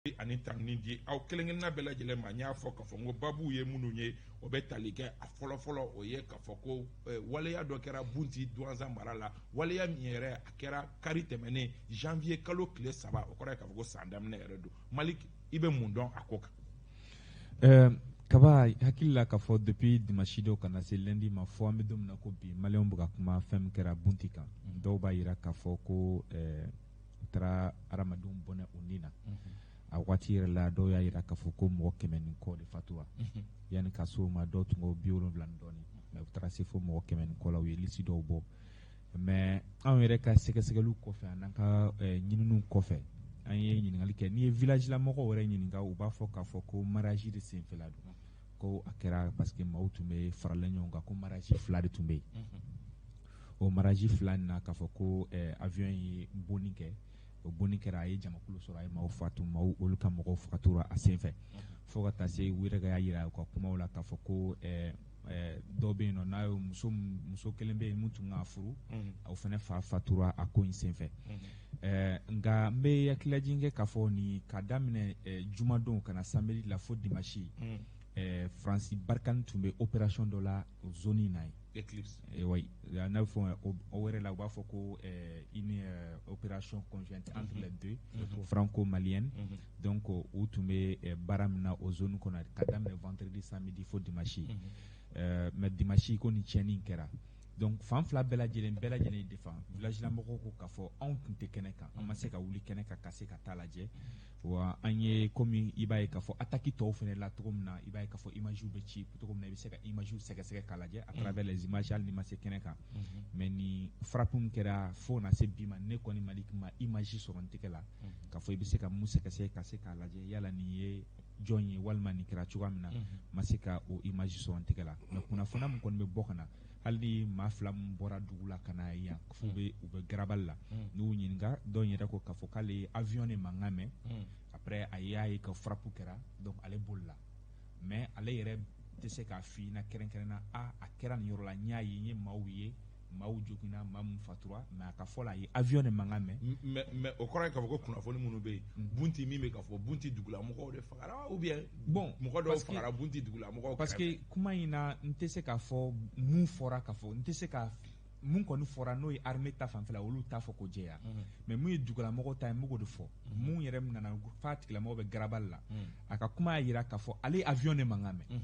ani tangni di aw kelengel na bela jele ma nya fo ka fo ngo babu ye munu nye o be talike a folo folo o ye ka fo ko wale ya do kera bunti douanza marala wale ya miere a kera kari temene janvier kalo kile saba o kora ka fo ko sandam ne redo malik ibe mundon akoka kaba hakilla ka fo depuis dimanche do kana se lundi ma fo am dum na ko bi malion buga kuma fem kera bunti kan do ba yira ka fo ko tra aramadum bona unina a waati yɛrɛ la dɔw y'a yira k'a fɔ ko mɔgɔ 100 ni kɔ de fatura yanni ka so ma dɔw tun ko 70 dɔɔni mais u taara se fo mɔgɔ 100 ni kɔ la u ye liste dɔw bɔ mais anw yɛrɛ ka sɛgɛsɛgɛliw kɔfɛ an'an ka ɲininiw kɔfɛ an ye ɲininkali kɛ n'i ye village la mɔgɔw yɛrɛ ɲininka u b'a fɔ k'a fɔ ko mariage de senfɛla don ko a kɛra parce que maaw tun bɛ faralen ɲɔgɔn kan ko mariage 2 de tun bɛ yen o mariage 2 nin na k'a fɔ ko avion ye bonni kɛ o bonni kɛra a ye jamakulu sɔrɔ a ye maaw fatu maaw olu ka mɔgɔw fatura a senfɛ fo ka taa se u yɛrɛ ka y'a yira u ka kumaw la k'a fɔ ko dɔw bɛ yen nɔ n'a ye muso kelen bɛ yen mun tun ka furu aw fana fa fatura a ko in senfɛ nka n bɛ hakililajin kɛ k'a fɔ nin ka daminɛ jumadon ka na samedi la fo dimanche Fransi Barkhane tun bɛ opération dɔ la zone in na yen Eclipse oui n'a fɔ o wɛrɛ la u b'a fɔ ko une opération conjointe entre les deux franco-malienne donc u tun bɛ baara min na o zone kɔnɔ ka daminɛ vendredi samedi fo dimanche mais dimanche ko ni tiɲɛni in kɛra donc fan fila bɛɛ lajɛlen defan village la mɔgɔw ko k'a fɔ anw tun tɛ kɛnɛ kan an ma se ka wuli kɛnɛ kan ka se ka taa lajɛ wa an ye komi i b'a ye k'a fɔ attaque tɔw fɛnɛ la cogo min na i b'a ye k'a fɔ image bɛ ci cogo min na i bɛ se ka image sɛgɛsɛgɛ k'a lajɛ à travers les images hali ni ma se kɛnɛ kan mais ni frappe min kɛra fo na se bi ma ne kɔni Malik ma image sɔrɔ n tɛgɛ la k'a fɔ i bɛ se ka mun sɛgɛsɛgɛ ka se k'a lajɛ yala nin ye jɔn ye walima nin kɛra cogoya min na ma se ka o image sɔrɔ n tɛgɛ la mais kunnafoniya min kɔni bɛ bɔ ka na hali ni maa fila min bɔra dugu la ka na yan f'u bɛ u bɛ garabali la n'u ɲininka dɔw yɛrɛ ko k'a fɔ k'ale ye avion de mankan mɛn après a y'a ye ka frappe kɛra donc ale bolila mais ale yɛrɛ tɛ se k'a f'i ɲɛna kɛrɛnkɛrɛnna a kɛra nin yɔrɔ la n y'a ye n ye maaw ye maaw joginna maa min fatura mais a ka fɔ la a ye avion de mankan mɛn mais o kɔrɔ ye k'a fɔ ko kunnafoni minnu bɛ yen bunti min bɛ k'a fɔ bunti dugula mɔgɔw de fagara ou bien bon mɔgɔ dɔw fagara bunti dugula mɔgɔw parce que kuma in na n tɛ se k'a fɔ mun fɔra k'a fɔ n tɛ se ka mun kɔni fɔra n'o ye armée ta fanfɛla olu t'a fɔ ko jɛya mais mun ye dugulamɔgɔw ta ye n b'o de fɔ mun yɛrɛ nana f'a tigilamɔgɔ bɛ garabali la a ka kuma y'a jira k'a fɔ ale ye avion de mankan mɛn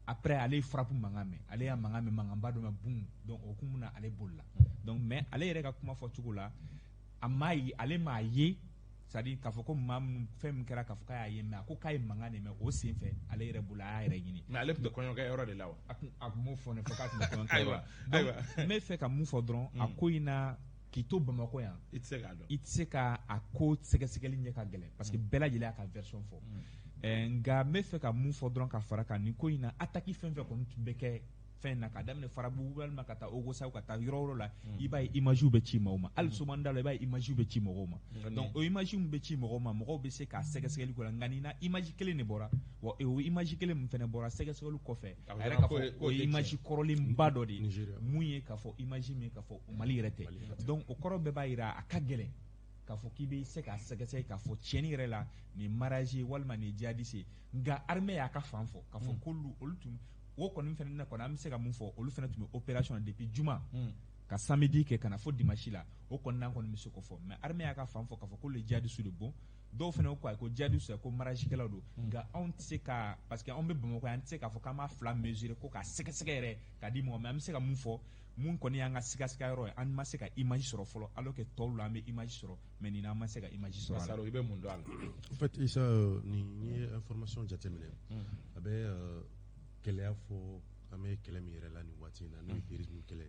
après ale ye frappe mankan mɛn ale y'a mankan mɛn mankanba dɔ mɛn bun donc o kun na ale bolila donc mais ale yɛrɛ ka kuma fɔcogo la a m'a ye ale m'a ye c'est à dire k'a fɔ ko maa min fɛn min kɛra k'a fɔ k'a y'a ye mais a ko k'a ye mankan de mɛn o senfɛ ale yɛrɛ bolo a y'a yɛrɛ ɲini mais ale tun bɛ kɔɲɔkɛ yɔrɔ de la wa a kun m'o fɔ ne fɔ k'a tun bɛ kɔɲɔkɛ yɔrɔ donc n bɛ fɛ ka mun fɔ dɔrɔn a ko in na k'i to Bamakɔ yan i tɛ se k'a dɔn i tɛ se ka a ko sɛgɛsɛgɛli ɲɛ ka gɛlɛn parce que bɛɛ lajɛlen y'a ka version fɔ nka n bɛ fɛ ka mun fɔ dɔrɔn ka fara kan nin ko in na attaque fɛn fɛn kɔni tun bɛ kɛ fɛn na ka daminɛ Farabugu walima ka taa Ogosaw ka taa yɔrɔ la i b'a ye image bɛ ci mɔgɔw ma hali Somanda la i b'a ye image bɛ ci mɔgɔw ma donc o image min bɛ ci mɔgɔw ma mɔgɔw bɛ se k'a sɛgɛsɛgɛli kɛ nka nin na image kelen de bɔra wa o image kelen min fana bɔra sɛgɛsɛgɛliw kɔfɛ a yɛrɛ ka fɔ o ye image kɔrɔlenba dɔ de ye mun ye k'a fɔ image min k'a fɔ Mali yɛrɛ tɛ donc o kɔrɔ bɛɛ b'a jira a ka gɛlɛn k'a fɔ k'i bɛ se k'a sɛgɛsɛgɛ k'a fɔ tiɲɛni yɛrɛ la nin mariage walima nin djihadiste nka armée y'a ka fan fɔ k'a fɔ k'olu olu tun o kɔni fɛnɛ na kɔni an bɛ se ka mun fɔ olu fɛnɛ tun bɛ opération depuis juma ka samedi kɛ ka na fo dimanche la o kɔni n'an kɔni bɛ se k'o fɔ mais armée y'a ka fan fɔ k'a fɔ ko le djihadistes de bon dɔw fɛnɛ ko ayi ko djihadistes ko mariage kɛlaw don nka anw tɛ se ka parce que anw bɛ Bamakɔ yan an tɛ se k'a fɔ k'an b'a fila mesurer ko k'a sɛgɛsɛgɛ yɛrɛ k'a di mɔgɔ mais an bɛ se ka mun fɔ mun kɔni y'an ka sigasɛgɛ yɔrɔ ye an ma se ka image sɔrɔ fɔlɔ alors que tɔw la an bɛ image sɔrɔ mais nin na an ma se ka image sɔrɔ Masaro i bɛ mun dɔn a la en fait Issa ni ye information jateminɛ a bɛ gɛlɛya fɔ an bɛ kɛlɛ min yɛrɛ la nin waati in na n'o ye terrorisme kɛlɛ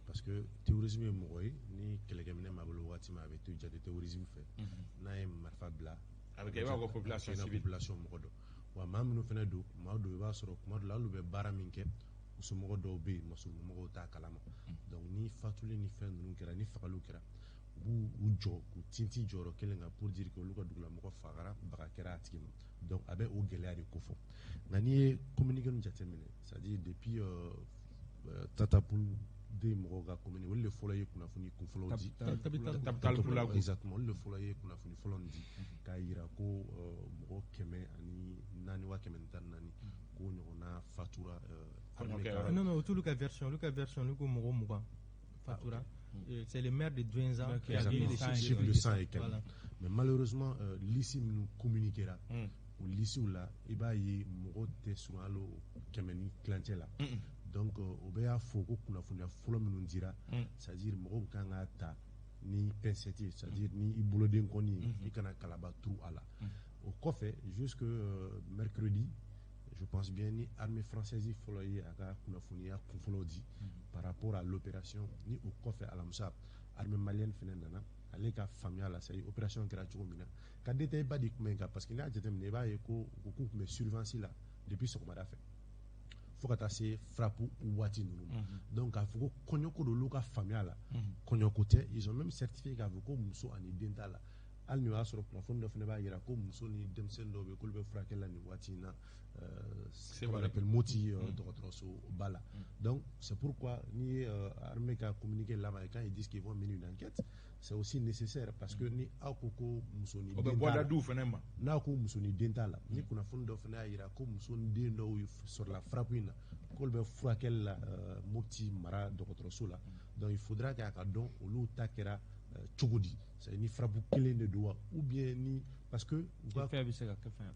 parce que terrorisme ye mɔgɔ ye ni kɛlɛkɛminɛ b'a bolo waati min a bɛ to jate terrorisme fɛ n'a ye marifa bila a bɛ kɛ i b'a fɔ population civile population mɔgɔ dɔ wa maa minnu fɛnɛ don maa dɔw i b'a sɔrɔ kuma dɔ la hali u bɛ baara min kɛ musomɔgɔ dɔw bɛ yen musomɔgɔw t'a kalama donc ni fatuli ni fɛn ninnu kɛra ni fagaliw kɛra u b'u jɔ k'u tinti jɔyɔrɔ kelen kan pour dire que olu ka dugulamɔgɔ fagara baga kɛra a tigi ma donc a bɛ o gɛlɛya de kofɔ nka n'i ye communiqué ninnu jateminɛ c'est à dire depuis Tatapoul de mɔgɔw ka commune olu de fɔlɔ ye kunnafoni kun fɔlɔw di Capital Pulaku. exactement olu de fɔlɔ ye kunnafoni fɔlɔ di k'a yira ko mɔgɔ 114 ko ɲɔgɔnna fatura non tout le version lu ko mɔgɔ 20 fatura. C'est le maire de Douenza qui a donné les chiffres de 100 et quelques. Voilà. Mais malheureusement, l'ici nous communiquera. Au lycée là, il va y avoir des soins kemeni clanché là. Donc, au béa foko kuna funia follow nous dira, c'est-à-dire moro kanga ta ni penseti, c'est-à-dire ni ibolodin koni, ni kana kalaba trou ala. Au coffre, jusque mercredi, je pense bien ni armée française il follow y aga kuna funia follow dit par rapport à l'opération ni au coffre à l'amsa armée malienne fenendana. Ale ka faamuya la c'est opération kɛra cogo min na ka détail ba di kuma in kan parce que n'a jateminɛ i b'a ye ko u k'u tun bɛ surveillance la depuis sɔgɔmada fɛ fo ka taa se frappe waati ninnu ma donc k'a fɔ ko kɔɲɔko don olu ka faamuya la kɔɲɔko tɛ ils ont même certifié k'a fɔ ko muso ani den t'a la hali n'o y'a sɔrɔ kunnafoni dɔ fana b'a jira ko muso ni denmisɛnnin dɔw bɛ k'olu bɛ furakɛli la nin waati in na comme on appelle Moti dɔgɔtɔrɔsoba la donc c'est pourquoi ni armée ka communiqué là-bas quand ils disent qu'ils vont mener une enquête c'est aussi nécessaire parce que ni aw ko ko muso ni den t'a la n'a ko muso ni den t'a la ni kunnafoni dɔ fana y'a jira ko muso ni den dɔw sɔrɔla frappe in na k'olu bɛ furakɛli la Moti mara dɔgɔtɔrɔso la donc il faudra k'a ka dɔn olu ta kɛra cogo di c'est ni frappe kelen de don ou bien ni parce que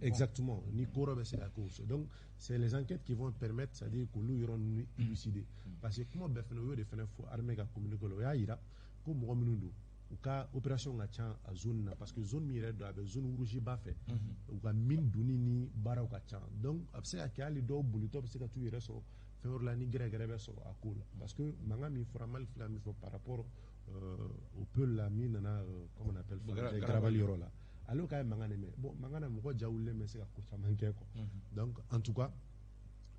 exactement ni koro bɛ se ka k'o donc c'est les enquêtes qui vont permettre c'est-à-dire k'olu yɔrɔ ninnu élucider parce que kuma bɛɛ fana o y'o de fana fɔ armée ka communiqué la o y'a jira ko mɔgɔ minnu don u ka opération ka ca a zone na parce que zone min yɛrɛ don a bɛ zone rouge ba fɛ u ka mine donni ni baaraw ka ca donc a bɛ se ka kɛ hali dɔw bolitɔ bɛ se ka t'u yɛrɛ sɔrɔ fɛn wɛrɛ la ni gɛrɛgɛrɛ bɛ sɔrɔ a ko la parce que mankan min fɔra Mali filɛ min fɔ par rapport au peuple la min nana comme on appelle Garabali yɔrɔ la ale ka ye mankan de mɛn bon mankan na mɔgɔ jawulilen bɛ se ka ko caman kɛ quoi donc en tout cas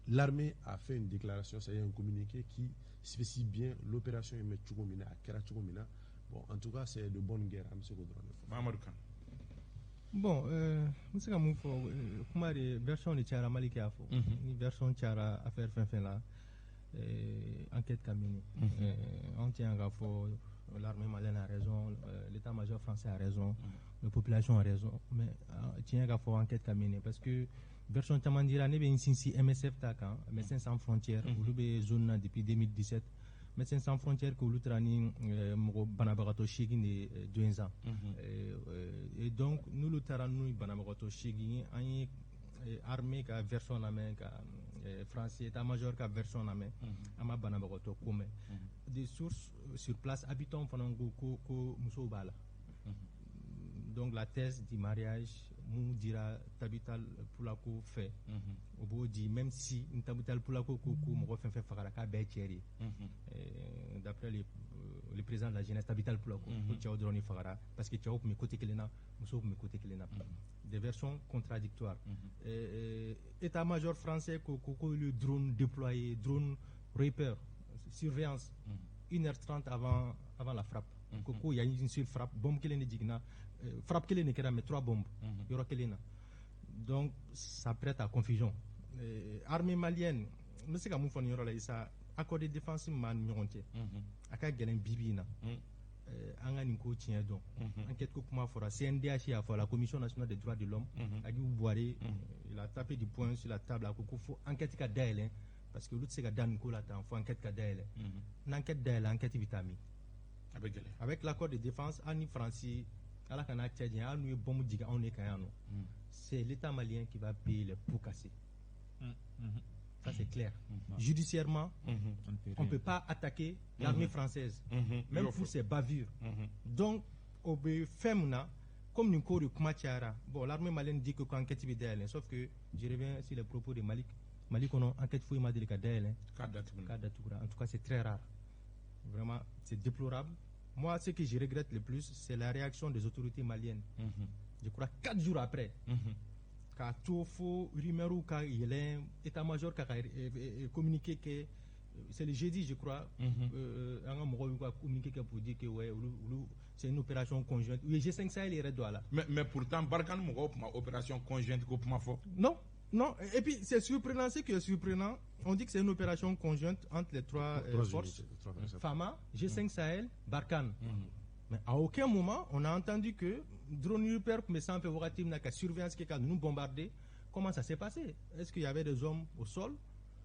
l'armée a fait une déclaration c'est un communiqué qui spécifie bien l'opération in bɛ cogo min na a kɛra cogo min na bon en tout cas c'est de bonne guerre an bɛ se k'o dɔrɔn de fɔ Mamadou Kane bon n bɛ se ka mun fɔ kuma de version de cayara Mali kɛ y'a fɔ ni version cayara affaire fɛn fɛn la enquête ka mini on tient k'a fɔ l'armée malienne a raison l'état-major français a raison la population a raison mais tient k'a fɔ enquête ka mini parce que version caman dira ne bɛ n sinsin MSF ta kan Médecins sans frontières olu bɛ zone na depuis 2017 Médecins sans frontières k'olu taara ni mɔgɔ banabagatɔ 8 de Douenza et donc n'olu taara n'u banabagatɔ 8 ye an ye armée ka version lamɛn ka français état-major ka version lamɛn an ma banabagatɔ ko mɛn des sources sur place habitants fana ko musow b'a la donc la thèse du mariage mun dira Tabital Pulako fɛ o b'o di même si Tabital Pulako ko mɔgɔ fɛn fɛn fagara k'a bɛɛ cɛ de ye d'après le président de la jeunesse Tabital Pulako ko cɛw dɔrɔn de fagara parce que cɛw tun bɛ côté kelen na musow tun bɛ côté kelen na des versions contradictoires état-major français ko le drone déployé drone repère surveillance 1h30 avant la frappe ko y a une seule frappe bombe kelen de jiginna frappe kelen de kɛra mais 3 bombes yɔrɔ kelen na donc ça prête à confusion armée malienne n bɛ se ka mun fɔ nin yɔrɔ la isa accord de défense min b'a ni ɲɔgɔn cɛ a ka gɛlɛn bibi in na an ka nin ko tiɲɛ dɔn enquête ko kuma fɔra CNDH y'a fɔ la commission nationale des droits de l'homme Agibu Boire il a tapé du poing sur la table a ko fo enquête ka dayɛlɛn parce que olu tɛ se ka da nin ko la tan fo enquête ka dayɛlɛn n'enquête dayɛlɛn enquête bɛ taa min avec l'accord de défense an ni Faransi ala kana cɛ janya hali n'u ye bombe jigin anw de kan yan nɔ c'est l'état malien qui va payer les pots cassés ça c'est clair judiciairement on ne peut pas attaquer l'armée française même pour ses bavures donc au bɛ fɛn mun na comme nin ko de kuma cayara bon l'armée malienne dit que enquête bɛ dayɛlɛn sauf que je reviens sur les propos de Mali kɔnɔ enquête foyi ma deli ka dayɛlɛn k'a datugura en tout cas c'est très rare vraiment c'est déplorable. Moi, ce que je regrette le plus, c'est la réaction des autorités maliennes. Je crois 4 jours après, quand tout faux rumeur ou quand il y a l'état-major qui a communiqué que c'est le jeudi, je crois, on a communiqué pour dire que ouais, c'est une opération conjointe. Oui, G5 Sahel est là. Mais pourtant, Barkhane a une opération conjointe. Non, Non, et puis c'est surprenant, ce qui est surprenant, on dit que c'est une opération conjointe entre les trois forces, FAMA, G5 Sahel, Barkhane. Mais à aucun moment, on a entendu que drone Rupert, mais sans faire voir la surveillance qui a nous bombardé. Comment ça s'est passé? Est-ce qu'il y avait des hommes au sol?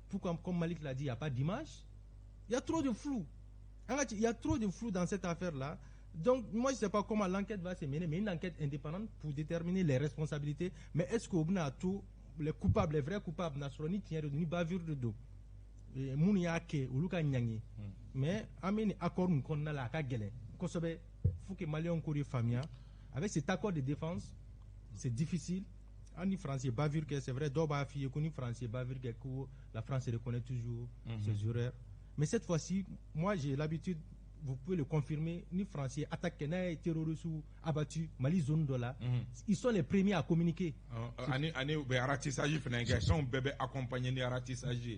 Pourquoi, comme Malik l'a dit, il n'y a pas d'image? Il y a trop de flou. Il y a trop de flou dans cette affaire-là. Donc, moi, je ne sais pas comment l'enquête va se mener, mais une enquête indépendante pour déterminer les responsabilités. Mais est-ce qu'au bout de tout, les coupables, les vrais coupables, Nasrani tient ni bavure de dos? Mouni ake, ou luka nyangi. Mais, ameni accord nous connaît la kagele. Kosobe, faut que Mali en courir famille. Avec cet accord de défense, c'est difficile. En français, bavure que c'est vrai, d'oba fille, qu'on français, bavure que la France reconnaît toujours ses erreurs. Mais cette fois-ci, moi j'ai l'habitude, vous pouvez le confirmer, ni français attaquent les terroristes ou abattus, Mali zone de là, ils sont les premiers à communiquer.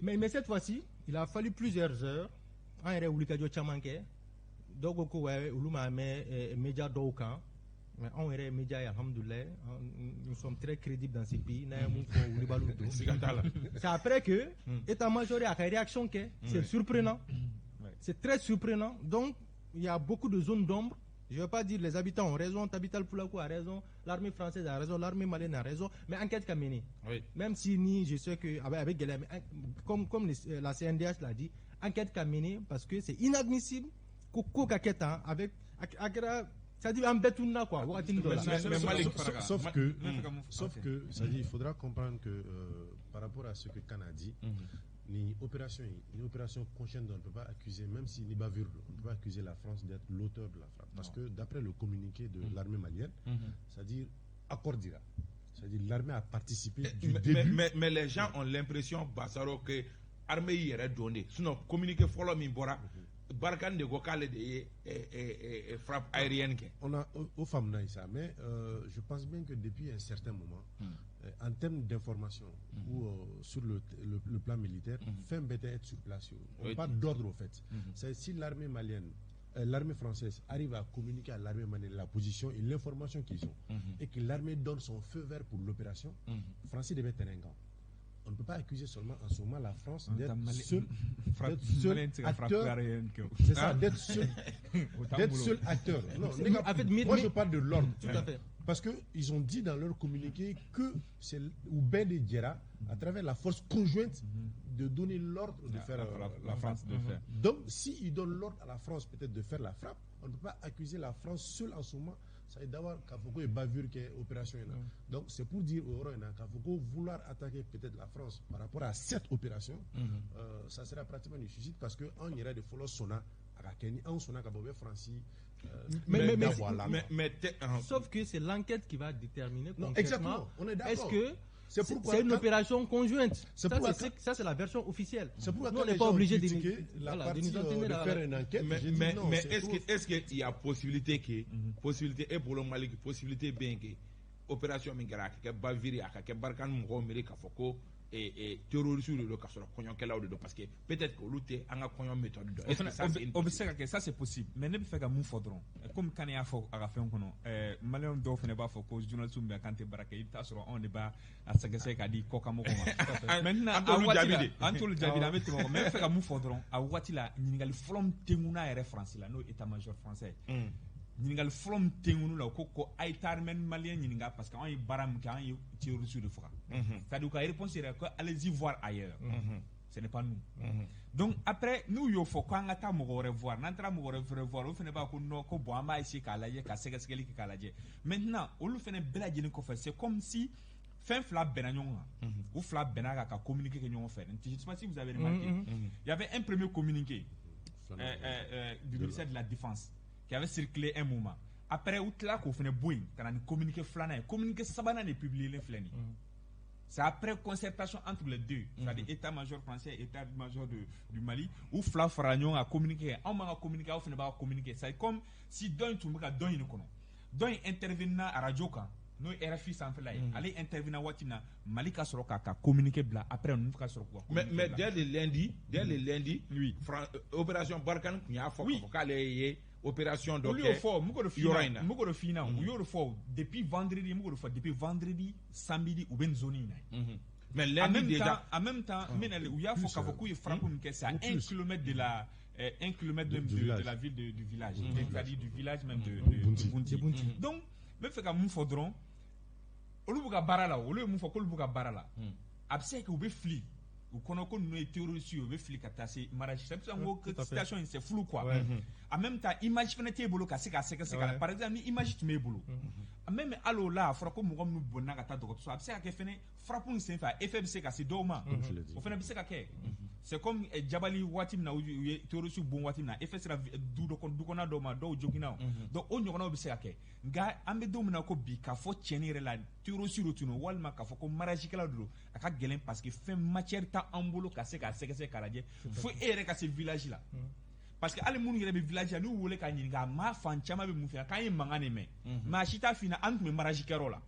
Mais cette fois-ci, il a fallu plusieurs heures. En République Chamanke, donc média d'aucun. Mais on est média et alhamdoulilah, nous sommes très crédibles dans ces pays. C'est après que l'état-major a une réaction que c'est surprenant. C'est très surprenant. Donc, il y a beaucoup de zones d'ombre. Je ne vais pas dire les habitants ont raison, Tabital Poulakou a raison, l'armée française a raison, l'armée malienne a raison, mais enquête qu'a menée. Oui. Même si je sais que, avec comme la CNDH l'a dit, enquête qu'a menée parce que c'est inadmissible qu'au Kaketa, avec. Ça dit quoi. Sauf que, ça dit, il faudra comprendre que par rapport à ce que Khan a dit, une opération conjointe, on ne peut pas accuser, même si n'est pas vu, on ne peut pas accuser la France d'être l'auteur de la frappe. Parce que d'après le communiqué de l'armée malienne, c'est-à-dire accord dira. C'est-à-dire l'armée a participé du début. Mais les gens ont l'impression, Bassaro, que l'armée y aurait donné. Sinon, communiqué follow Mimbora. Barkhane de Gokale de frappe aérienne. On a au femmes ça, mais je pense bien que depuis un certain moment, en termes d'information ou sur le plan militaire, fin bête être sur place. On n'a pas d'ordre au fait. C'est si l'armée malienne, l'armée française arrive à communiquer à l'armée malienne la position et l'information qu'ils ont, et que l'armée donne son feu vert pour l'opération, Français devait être un gant. On ne peut pas accuser seulement en ce moment la France d'être seul acteur. C'est ça, d'être seul acteur. Non, moi je parle de l'ordre. Tout à fait. Parce qu'ils ont dit dans leur communiqué que c'est Oubé de Djera, à travers la force conjointe, de donner l'ordre de faire la France. Donc, s'ils donnent l'ordre à la France peut-être de faire la frappe, on ne peut pas accuser la France seule en ce moment. Ça veut d'abord Kafoko et bavure qui est opération. Donc c'est pour dire au Rwanda Kafoko vouloir attaquer peut-être la France par rapport à cette opération, ça sera pratiquement du suicide parce qu'on irait de follow Sona à Kenya, on Sona Kabobé Francis. Sauf que c'est l'enquête qui va déterminer concrètement. Exactement, on est d'accord. Est-ce que c'est une opération conjointe? Ça, c'est la version officielle. C'est pourquoi on n'est pas obligé de faire une enquête. Mais est-ce qu'il y a possibilité et pour le Mali, possibilité bien que opération Mingara, que Baviri, que Barkhane Mouromeri, Kafoko et terroristes de Kassora, parce que peut-être que l'outil a un méthode. Ça c'est possible. Mais ne fait qu'à mou faudron. Comme quand il y a fait un cono, Malien d'offre n'est pas faux, journaliste ou bien quand tu barraque, il t'a sur on débat à ce que c'est qu'a dit Kokamoko. Maintenant, Antoine Diabina, mais fait qu'à mou faudron, à Watila, il y a le flom Temuna et France, là, nos états-majors français. Ningal from tengunu la ko aitarmen malien ninga parce qu'on est baram quand il tire sur le fera. C'est-à-dire que la réponse est que allez-y voir ailleurs. Ce n'est pas nous. Donc après nous il faut qu'on attend mo revoir, n'entra mo revoir, on fait pas qu'on no ko boamba ici kalaje ka segaskeli ki kalaje. Maintenant, on le fait beladjini ko fait, c'est comme si fin flap benagnon ou flap benaga ka communiquer que nous fait. Je sais pas si vous avez remarqué. Il y avait un premier communiqué du ministère de la Défense qui avait circulé un moment. Après, outla qu'on fait boing, quand on communiqué flané, communiqué sabana et publié les flani. C'est après concertation entre les deux, c'est-à-dire état-major français et état-major du Mali, où Fla Fragnon a communiqué, on m'a communiqué, on fait pas communiquer. C'est comme si Don Tumba Don Yinokono. Don intervenant à Radio Kan, nous RFI sans faire là, allez intervenir à Watina, Malika Soroka a communiqué bla, après on nous fait sur quoi. Mais dès le lundi, oui, opération Barkhane, il y a fort opération donc depuis vendredi samedi ou ben zone Mais en lundi même déjà. temps, en même temps, où il y a plus, Fokafoko, il frappe c'est à 1 kilomètre de la 1 kilomètre même de la ville du village, c'est-à-dire du village même de Bunti. Donc, même fait qu'à Moufodron, au lieu de Barala, au lieu de Barala, absent que vous fli, ou qu'on a connu terroriste, vous fli katasé, mariage, c'est une situation c'est flou quoi. En même temps, image fenêtre bolo cassé cassé cassé. Par exemple, image tu mets bolo. Même allo là, frappe comme nous bonna kata droit. So absent que fenêtre frappe une c'est fait effet c'est cassé doma. Au fait absent que c'est comme Jabali Watim na terroriste bon Watim na effet sera du kona doma do jogina. Donc on y a absent que nga ambe domina ko bi ka fo tienir la terroriste rotuno walma ka fo ko mariage kala do aka gelen parce que fin matière ta ambolo cassé cassé cassé kalaje faut ere ka ce village là. Parce que ali munu yɛrɛ bɛ village nous wele ka ɲininka ma fan caman bɛ mun fɛ k'an ye mankan de mɛn mais si t'a fina an tun bɛ mariage kɛyɔrɔ la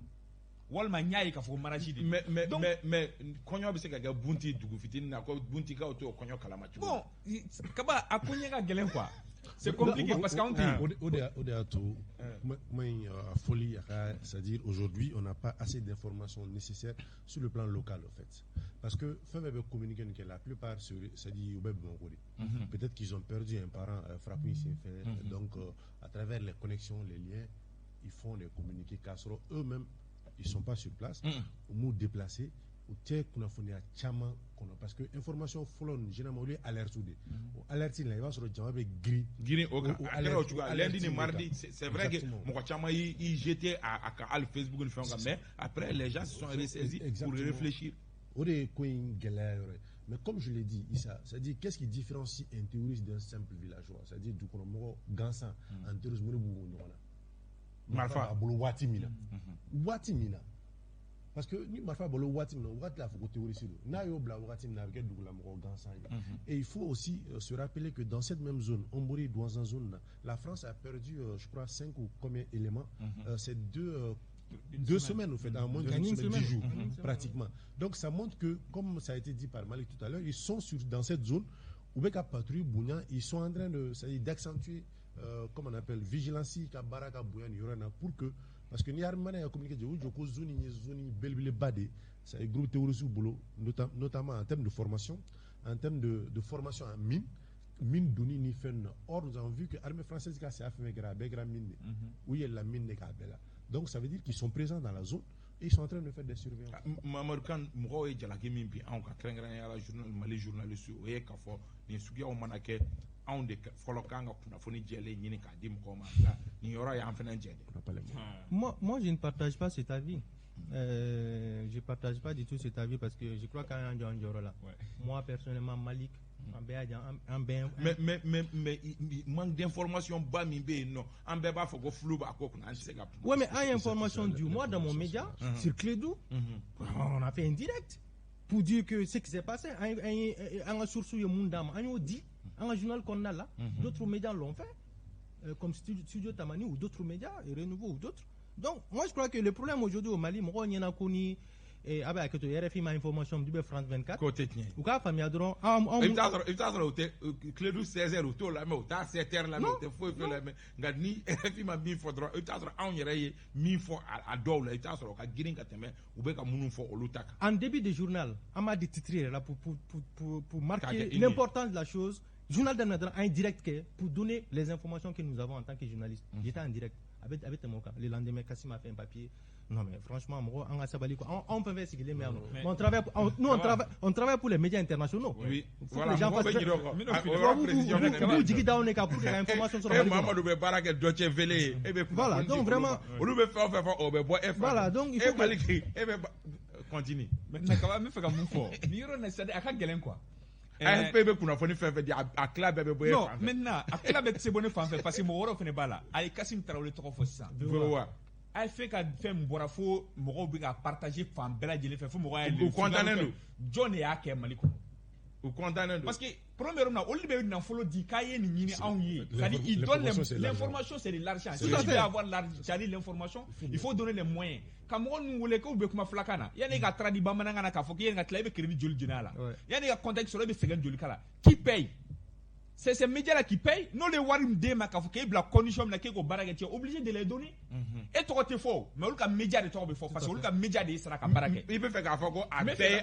walima n y'a ye k'a fɔ mariage de mais kɔɲɔ bɛ se ka kɛ bunti dugu fitinin na ko buntikaw t'o kɔɲɔ kalama cogo bon kaba a koɲɛ ka gɛlɛn quoi c'est compliqué parce qu'anw tɛ o de y'a to kuma in a fɔli a ka c'est-à-dire aujourd'hui on n'a pas assez d'informations nécessaires sur le plan local en fait parce que fɛn bɛɛ bɛ communiquer nin kɛ la plupart c'est-à-dire u bɛ Bamakɔ de peut-être qu'ils ont perdu un parent frappé sen fɛ donc à travers les connexions les liens ils font les communiqués k'a sɔrɔ eux-mêmes ils sont pas sur place u m'u déplacer u tɛ kunnafoniya caman kɔnɔ parce que information fɔlɔ nin généralement olu ye alerte de o alerte la i b'a sɔrɔ jama bɛ girin o kan a kɛra o cogoya lundi ni mardi c'est vrai que mɔgɔ caman y'i jeté a ka hali Facebook ni fɛnw kan mais après les gens se sont ressaisis pour réfléchir o de ye ko in gɛlɛya yɔrɔ ye mais comme je l'ai dit Issa c'est-à-dire qu'est-ce qui différencie un terroriste d'un simple villageois c'est-à-dire dukɔnɔmɔgɔ gansan en terrorisme ne b'u ɲɔgɔn na marifa b'a bolo waati min na parce que ni marifa bolo waati min na wagati la fɔ ko terroriste don n'a y'o bila wagati min na a bɛ kɛ dugulamɔgɔ gansan ye et il faut aussi se rappeler que dans cette même zone Ombori Douanzan zone là la France a perdu je crois 5 ou combien éléments c'est deux semaines au fait, en moins d'une semaine, 10 jours pratiquement. Donc ça montre que, comme ça a été dit par Malik tout à l'heure, ils sont dans cette zone où Beka patrouille Bounia, ils sont en train d'accentuer, comme on appelle, vigilance, Baraka Bouya, Yorana, pour que, parce que Niarmane a communiqué, Joko Zoni, Belbile Bade, c'est un groupe terroriste boulot, notamment en termes de formation, en termes de formation en mine doni ni fen. Or nous avons vu que l'armée française a fait un mine, où il y a la mine de Kabela. Donc ça veut dire qu'ils sont présents dans la zone et ils sont en train de faire des surveillances. Mamadou Kane mɔgɔw ye jalaki min bi anw ka kɛrɛnkɛrɛnnenya la Mali journaliste o ye k'a fɔ nin suguyaw mana kɛ anw de fɔlɔ kan ka kunnafoni jɛlen ɲini k'a di mɔgɔw ma nka nin yɔrɔ y'an fana jɛ de. Moi je ne partage pas cet avis. Je partage pas du tout cet avis parce que je crois qu'un là. Moi personnellement Malik mais manque d'information bas min be non an bɛɛ b'a fɔ ko flou b'a ko kunna an tɛ se ka. Ouais mais une information du moi dans mon média sur Clédou on a fait un direct pour dire que ce qui s'est passé un source ye mun dama an dit un journal qu'on a là d'autres médias l'ont fait comme Studio Tamani ou d'autres médias et Renouveau ou d'autres. Donc moi je crois que le problème aujourd'hui au Mali mɔgɔw ɲɛna ko ni avec le RFI ma information du France 24 côté tien ou ka famia dron il t'a sɔrɔ o tɛ Clédou 16h o t'o la mais o t'a 7h la mais o tɛ foyi la mais nka ni RFI ma min fɔ dɔrɔn i t'a sɔrɔ anw yɛrɛ ye min fɔ a dɔw la i t'a sɔrɔ o ka girin ka tɛmɛ u bɛ ka minnu fɔ olu ta kan. En début de journal on m'a dit titrer là pour marquer l'importance de la chose. Journal d'un un direct pour donner les informations que nous avons en tant que journalistes. J'étais en direct avec mon cas. Le lendemain, Kassim a fait un papier. Non mais franchement, on peut faire ce qu'il est mais on travaille pour les médias internationaux. Oui. Voilà. Les gens fassent vous dites dans les cas pour que l'information soit Mamadou be baraka Deutsche Welle. Voilà, donc vraiment on be faire on be boire. Voilà, donc il faut continue. Maintenant quand même fait comme mon fort. Miro ne sait à gelen quoi. AFP bɛ kunnafoni fɛn fɛn di a tila bɛɛ bɛ bɔ e fan fɛ. Non maintenant a tila bɛ se bɔ ne fan fɛ parce que mɔgɔ wɛrɛw fana b'a la a ye Kassim Tarawele tɔgɔ fɔ sisan. Wa AFP ka fɛn bɔra fo mɔgɔw bɛ ka partager fan bɛɛ lajɛlen fɛ fo mɔgɔw y'a u condamné don jɔn de y'a kɛ Mali kɔnɔ. u condamné don parce que premièrement na olu de bɛ nafolo di k'a ye nin ɲini anw ye c'est-à-dire il donne l'information c'est de l'argent si tu veux avoir l'argent c'est-à-dire l'information il faut donner les moyens ka mɔgɔ ninnu wele k'u bɛ kuma filakan na yanni ka tradi bamanankan na k'a fɔ k'i yɛrɛ ka tila i bɛ crédit joli jɛnɛ a la yanni ka contact sɔrɔ i bɛ sɛgɛn joli k'a la qui paye c'est ces médias-là qui payent. Non, les warim de ma kafou, la condition na keko baraka, tu es obligé de les donner. Et toi, tu es fort. Mais le média de toi, fort. Parce que le média de sera baraka. Il peut faire qu'à faire à payer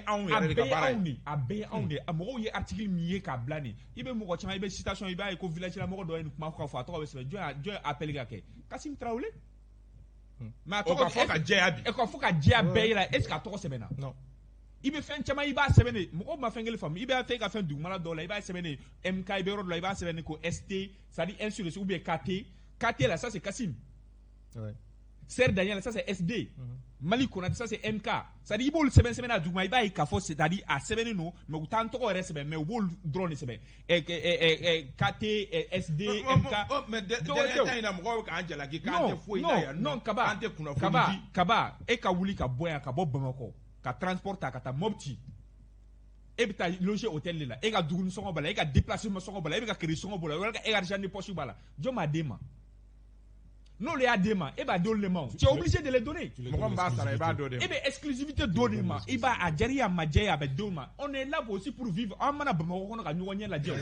à payer à moro y article mié ka blani. Il be moko chama, il be citation, il ba ko village la moko do en ma ko fa to be se Dieu appelle gake. Kassim Traoré. Mais to faut ka djabi. Et ko faut ka djabi là, est-ce que to se bena? Non. Il be fait chama il ba sebene moko ma fengel fam il be fait ka fin du mala do la il ba sebene MK il be ro la il ba sebene ko ST ça dit insulte ou bien KT là ça c'est Kassim. Ouais. Ser Daniel ça c'est SD. Mali Konate ça c'est MK. Ça dit il bol sebene à Douma il ba ka fo c'est-à-dire à sebene no mais autant to reste mais au bol drone sebene KT SD MK. Mais derrière il a moko ka Angela ki kan fo ila non kaba e ka wuli ka boya ka bo Bamako. Ka transporta ka ta mobti e bita loger hôtel là e ka duguni songo bala e ka déplacement songo bala e ka créer songo bala wala ka e argent de poche bala jo ma dema non les adema e ba do le man tu es obligé de les donner mon ba sara e ba do dem e be exclusivité donner ma e ba ajari ya majaya ba do ma on est là aussi pour vivre en mana ba ko no ka nyonye la djé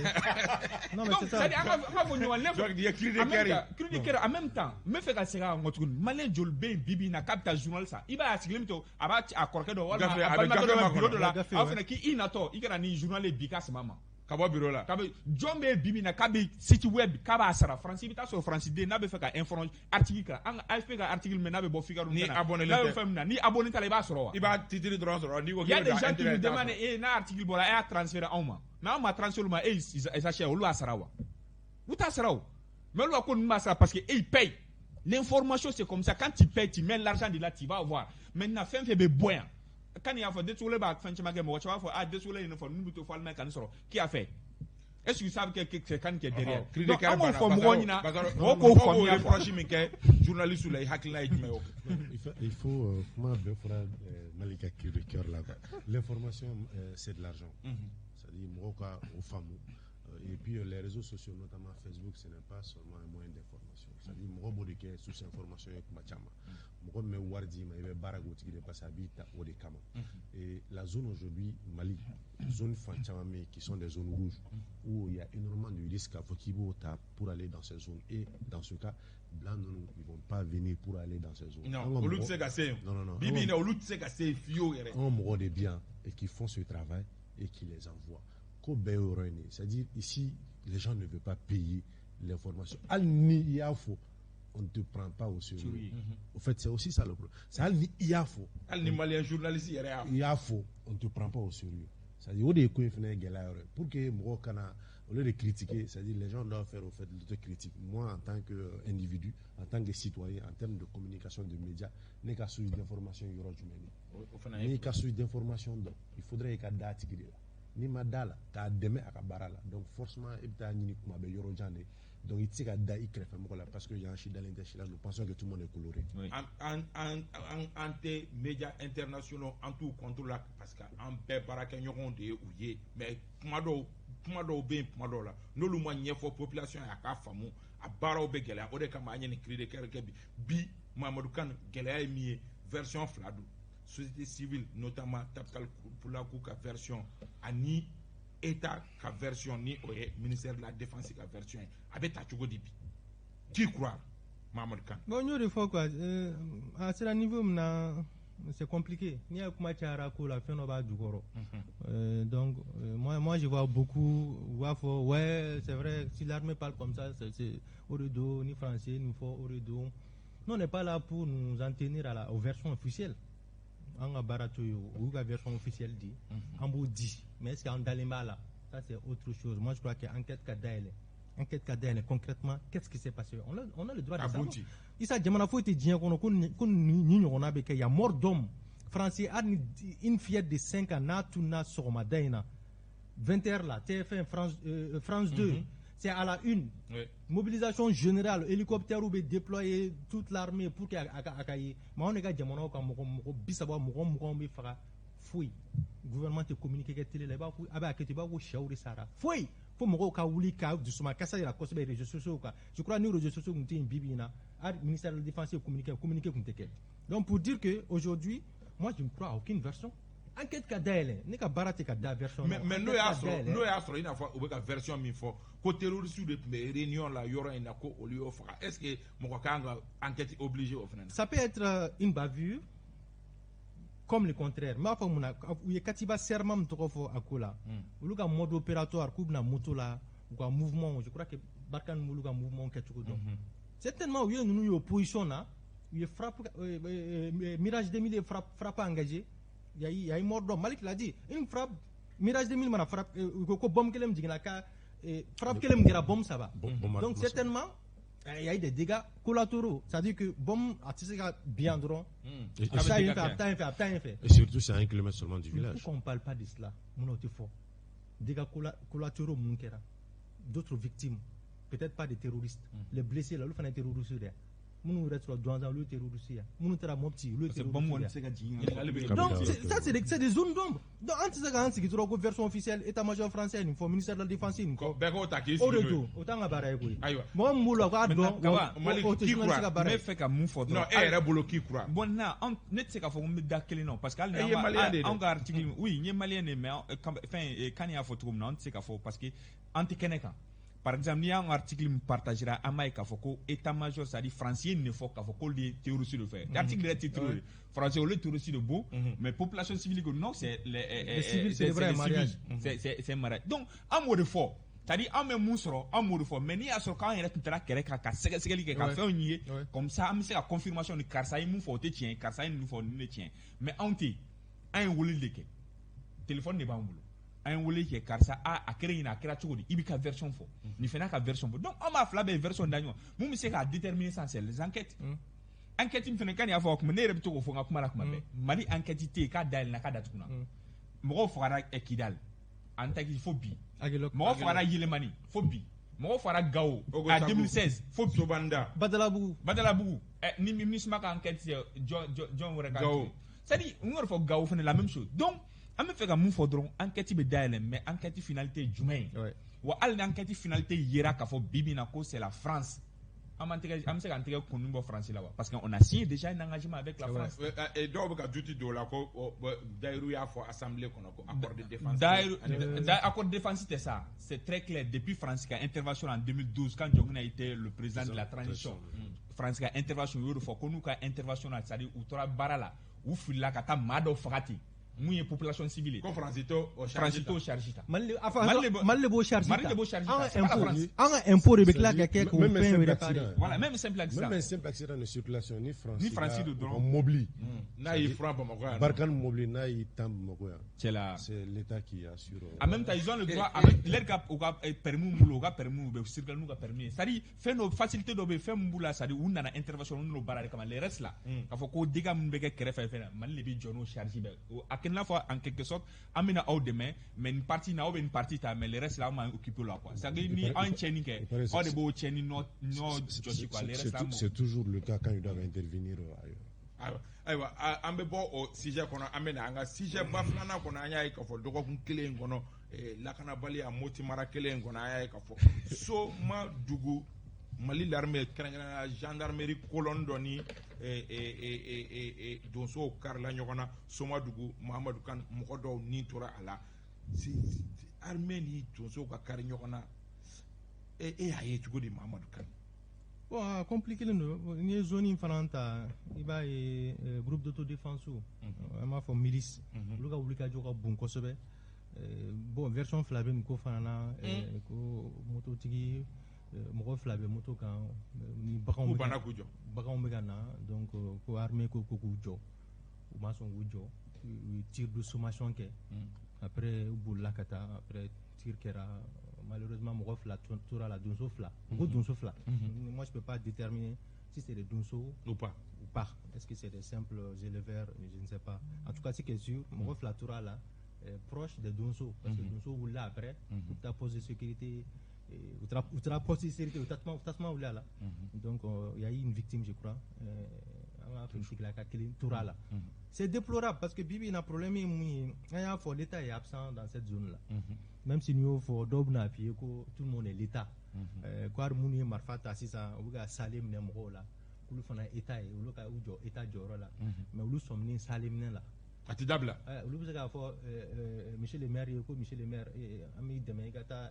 non mais c'est ça on va venir en donc il y a cri de cœur en même temps me fait ka sera ngotukun malin jol be bibi na capital journal ça i ba asiglim to aba akorke do wala aba bureau de la afena ki inato i kana ni journal e bikas mama kabo bureau la kabe jombe bibi na kabe site web kaba sara France bita so France de na be fait ka information article ka an AFP ka article mais na be bo Figaro ni abonné le ni abonné tale ba soro i ba titre droit soro ni ko il y a des gens qui me demandent na article bola e transférer en ma mais on m'a transféré ma et ça cher lu asarawa uta asarawa mais lu ko ma sara parce que il paye l'information c'est comme ça quand tu payes tu mets l'argent de là tu vas voir maintenant fin fait be boyan quand il y a fait détourner ba fin chama ke mo cha fa a détourner une fois nous to fall mais kan soro qui a fait est-ce que vous savez que c'est quand qui est derrière donc on faut mo nyina on ko ko ya proche mi ke journaliste ou la hakila ijmeo il faut comment bien fera Malika qui de cœur là l'information c'est de l'argent c'est-à-dire mo ka aux femmes et puis les réseaux sociaux notamment Facebook ce n'est pas seulement un moyen d'information c'est-à-dire mo bo de ke sous information et kuma chama mo me wardi ma ibe barago tigi de passer habita au de kama et la zone aujourd'hui Mali zone Fanchama qui sont des zones rouges où il y a énormément de risques à Fokibo pour aller dans ces zones et dans ce cas blancs non ils vont pas venir pour aller dans ces zones non bibi na olu tse gasse fio yere on mo de bien et qui font ce travail et qui les envoient ko beorene c'est-à-dire ici les gens ne veulent pas payer l'information al ni yafo on ne te prend pas au sérieux. Au fait, c'est aussi ça le problème. C'est al ni yafo. Al ni malien journaliste yafo, on ne te prend pas au sérieux. C'est-à-dire au début il fallait gagner pour que moi kana au lieu de critiquer, c'est-à-dire les gens doivent faire au fait l'autocritique. Moi en tant qu'individu, en tant que citoyen, en termes de communication de médias, n'est qu'à suivre d'information il y aura du menu. N'est qu'à suivre d'information donc il faudrait qu'à date ni madala ka deme aka barala donc forcément ebta ni kuma be yoro jande donc il tika da ikrefa mokola parce que yan chida l'intérêt nous pensons que tout le monde est coloré en médias internationaux en tout contrôle parce que en be baraka nyoron de ouye mais kuma do be kuma do la no lu mo nyefo population aka famu a baraw be gele o de kama nyene cri de cœur bi Mamadou Kane gele mi version flado société civile notamment Tapkal pour la Kouka version ani État ka version ni oye ministère de la défense ka version avec ta chogo dibi qui croire Mamadou Kane bon nous des fois quoi à ce niveau c'est compliqué ni a kuma tiara ko la fin no ba du goro donc moi je vois beaucoup ouais c'est vrai si l'armée parle comme ça c'est au redo ni français ni fort au redo nous on n'est pas là pour nous en tenir aux versions officielles en barato ou la version officielle dit en bout dit mais est-ce qu'en dalema là ça c'est autre chose moi je crois que enquête Kadaile concrètement qu'est-ce qui s'est passé on a le droit de savoir isa jamana faut te dire qu'on ni on a il y a mort d'homme français a une fillette de 5 ans na tuna soma daina 20h là TF1 France 2 c'est à la une. Oui. Mobilisation générale, hélicoptère ou déployer toute l'armée pour qu'il y ait mais on est gars mon bisaba mon fera fouille gouvernement te communiquer que télé là-bas avec que tu vas au chaouri sara fouille faut mon ka wuli ka du suma kasa la cause des réseaux sociaux quoi je crois nous réseaux sociaux nous tin bibina ministère de la défense communiquer comme teke donc pour dire que aujourd'hui moi je ne crois à aucune version enquête ka dayɛlɛ ne ka baara tɛ ka da version mais n'o y'a sɔrɔ i n'a fɔ u bɛ ka version min fɔ ko terroriste de tun bɛ réunion la yɔrɔ in na ko olu y'o faga est ce que mɔgɔ kan ka enquête obligé o fana na. Ça peut être une bavure comme le contraire n b'a fɔ mun na u ye Katiba serment min tɔgɔ fɔ a ko la olu ka mode opératoire k'u bɛna moto la u ka mouvement je crois que Barkhane m'olu ka mouvement kɛcogo dɔn certainement u ye ninnu ye opposition na u ye frappe Mirage 2000 ye frappe engagé il y a eu mort d'homme. Malik l'a dit une frappe Mirage 2000 mana frappe ko bombe kelen jiginna ka frappe kelen kɛra bombe ça va donc certainement il y a eu des dégâts collatéraux c'est-à-dire que bombe a tɛ se ka bien dɔrɔn a bɛ taa yen fɛ et surtout c'est à 1 kilomètre seulement du village. Pourquoi on parle pas de cela mun o tɛ fɔ dégâts collatéraux mun kɛra d'autres victimes peut-être pas des terroristes les blessés là olu fana ye terroristes de minnu yɛrɛ sɔrɔ Douentza olu ye terroristes ye minnu taara Mopti olu ye terroristes ye donc ça c'est des zones d'ombre donc an tɛ se k'an sigi dɔrɔn ko version officielle état-major français nin fɔ ministère de la défense nin fɔ bɛɛ k'o ta k'i o sigi de don o t'an ka baara ye koyi mɔgɔ min b'o la o k'a dɔn o tɛ journaliste ka baara ye. n bɛ fɛ ka mun fɔ dɔrɔn non e yɛrɛ bolo k'i kura bon na ne tɛ se k'a fɔ ko n bɛ da kelen na parce que hali ye malien de ye anw ka article oui n ye malien de mais fɛn kan y'a fɔ cogo min na an tɛ se k'a fɔ parce que an tɛ kɛnɛ kan. Par exemple, ni un article me partagera à Maï Kafoko, état-major, c'est-à-dire français, il ne faut Kafoko les terroristes de faire. L'article est titré français, les terroristes de beau, mais population civile, non, c'est les civils, c'est vrai, mariage. C'est un mariage. Donc, un mot de fort. C'est-à-dire, un même mot un mot de fort. Mais ni à ce cas, il y a tout à l'heure, comme ça, c'est la confirmation de Karsaï, il faut te tient, Karsaï, il faut ne tient. Mais on dit, un woli de téléphone n'est pas un boulot. Un wole qui est karsa a créé une créature de ibika version fo ni fena ka version fo donc on m'a flabé version d'agnon mum se ka déterminer ça c'est les enquêtes enquête mi fena kan ya fo ko ne rebi to ko fo ngakuma la kuma be mali enquête te ka dal na ka datukuna mo fara ekidal anta ki fo bi mo fara yilemani fo bi mo fara gao à 2016 fo bi badalabugu ni misma ka enquête John Waraga c'est dit on fo gao fena la même chose donc an bɛ fɛ ka mun fɔ dɔrɔn enquête bɛ dayɛlɛ mais enquête finalité ye jumɛn ye wa hali ni enquête finalité yera k'a fɔ bi bi in na ko c'est la France an bɛ se k'an tɛgɛ kunun bɔ France la wa parce que on a signé déjà un engagement avec la France. dɔw bɛ ka duti dɔw la ko Dayiru y'a fɔ assemblée kɔnɔ ko accord de défense. Accord de défense c'est ça c'est très clair depuis France ka intervention en 2012 quand Jongin a été le président de la transition France ka intervention y'o de fɔ ko n'u ka intervention na c'est-à-dire u tora baara la u filila ka taa maa dɔw faga ten. Mun ye population civile ko Francito charge ta Mali le bo charge ta an ka impôt de bɛ tila ka kɛ k'o fɛn réparer voilà même simple accident de circulation ni France do dɔrɔn mobili n'a y'i furan Bamakɔ yan Barkhane mobili n'a y'i tan Bamakɔ yan c'est l'état qui assure en même temps ils ont le droit avec leur ka u ka permis bolo u ka permis u bɛ circuler n'u ka permis c'est-à-dire fɛn dɔ facilité dɔ bɛ yen fɛn min b'u la c'est-à-dire u nana intervention u n'o baara de kama les restes là k'a fɔ ko dégâts min bɛ kɛ kɛrɛfɛ fɛn na Mali de bɛ jɔ n'o charge bɛɛ n'a fɔ en quelque sorte amina aw demain mais une partie na ou une partie ta mais le reste là on m'a occupé là quoi ça veut dire ni en cheni ke on de beau cheni no joshi quoi le reste là c'est toujours le cas quand ils doivent intervenir ayiwa an bɛ bɔ o sujet kɔnɔ an bɛ na an ka sujet ba filanan kɔnɔ an y'a ye k'a fɔ dɔgɔkun kelen in kɔnɔ lakanabali a Moti mara kelen in kɔnɔ an y'a ye k'a fɔ Somadugu Mali l'armée kɛrɛnkɛrɛnnenya gendarmerie colonne dɔ ni donsow karila ɲɔgɔn na Somadugu Mahamadu Kan mɔgɔ dɔw ni tora a la armée ni donsow ka kari ɲɔgɔn na e y'a ye cogo di Mahamadu Kan. Bon compliqué le no ni ye zone in fana ta i b'a ye groupe d'autodéfense an b'a fɔ milice olu ka wulikajɔ ka bon kosɛbɛ bon version fila bɛ nin ko fana na ko mototigi mɔgɔ fila bɛ moto kan ni baganw bɛ ka na donc ko armée ko k'u jɔ u ma sɔn k'u jɔ u ye tir de sommation kɛ après u bolila ka taa après tir kɛra malheureusement mɔgɔ fila tora la donso fila ko donso fila moi je peux pas déterminer si c'est des donso ou pas est-ce que c'est des simples éleveurs je ne sais pas en tout cas ce qui est sûr mɔgɔ fila tora la proche des donso parce que donso wulila après pour ta poste de sécurité ou tra poste de sécurité ou tasma wulila la donc il y a eu une victime je crois an ka politique la ka kelen tora la c'est déplorable parce que bibi na problème ye mun ye an y'a fɔ l'état est absent dans cette zone là même si nous y'o fɔ dɔw bɛna appuyer ko tout le monde est l'état ko hali minnu ye marifa ta sisan u bɛ ka sale minɛ mɔgɔw la k'olu fana état ye olu ka u jɔ état jɔyɔrɔ la mais olu sɔminen sale minɛ la ati dabila olu bɛ se k'a fɔ monsieur le maire ye ko monsieur le maire an b'i dɛmɛ i ka taa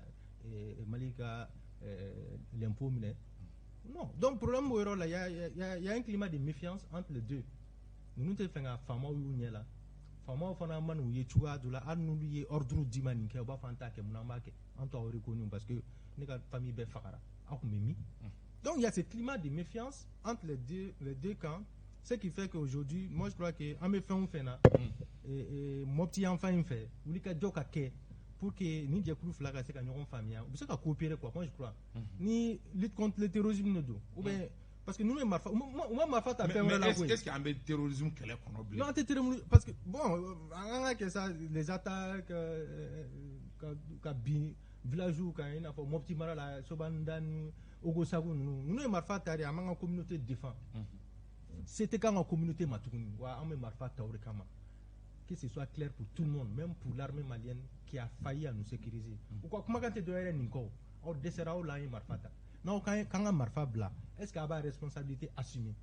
Mali ka l'impôt minɛ. Non, donc problème b'o yɔrɔ la, il y a un climat de méfiance entre les deux. Ninnu tɛ fɛ ka faamaw y'u ɲɛ la, faamaw fana mana u ye cogoya dɔ la, hali n'olu ye ordre d'i ma nin kɛ, u b'a fɔ an t'a kɛ, mun na an b'a kɛ, an t'aw reconnu parce que ne ka famille bɛɛ fagara, aw kun bɛ min. Donc il y a ce climat de méfiance entre les deux camps, ce qui fait qu'aujourd'hui, moi je crois que an bɛ fɛn o fɛn na, Mopti yan fan in fɛ, wuli ka jɔ ka kɛ pour que ni jɛkulu fila ka se ka ɲɔgɔn faamuya, u bɛ se ka coopérer quoi, moi je crois. Ni lutte contre le terrorisme ne don, ou bien parce que nous ma marifa ta fɛn wɛrɛ la koyi. Est-ce qu'an bɛ terrorisme kɛlɛ kɔnɔ bilen? Non, an tɛ terrorisme parce que bon, an ka kɛ sa les attaques ka bin village kan i n'a fɔ Mopti mara la, Sobanda ni Ogosagu ninnu ye marifa ta de, an b'an ka communauté défend. Se tɛ k'an ka communauté ma tuguni, wa an bɛ marifa ta o de kama. Que ce soit clair pour tout le monde, même pour l'armée malienne qui a failli à nous sécuriser. Ou quoi, comment quand tu dois aller Ninko, on descendra au laï marfata. Non, quand on marfa bla, est-ce qu'il y a une responsabilité assumée?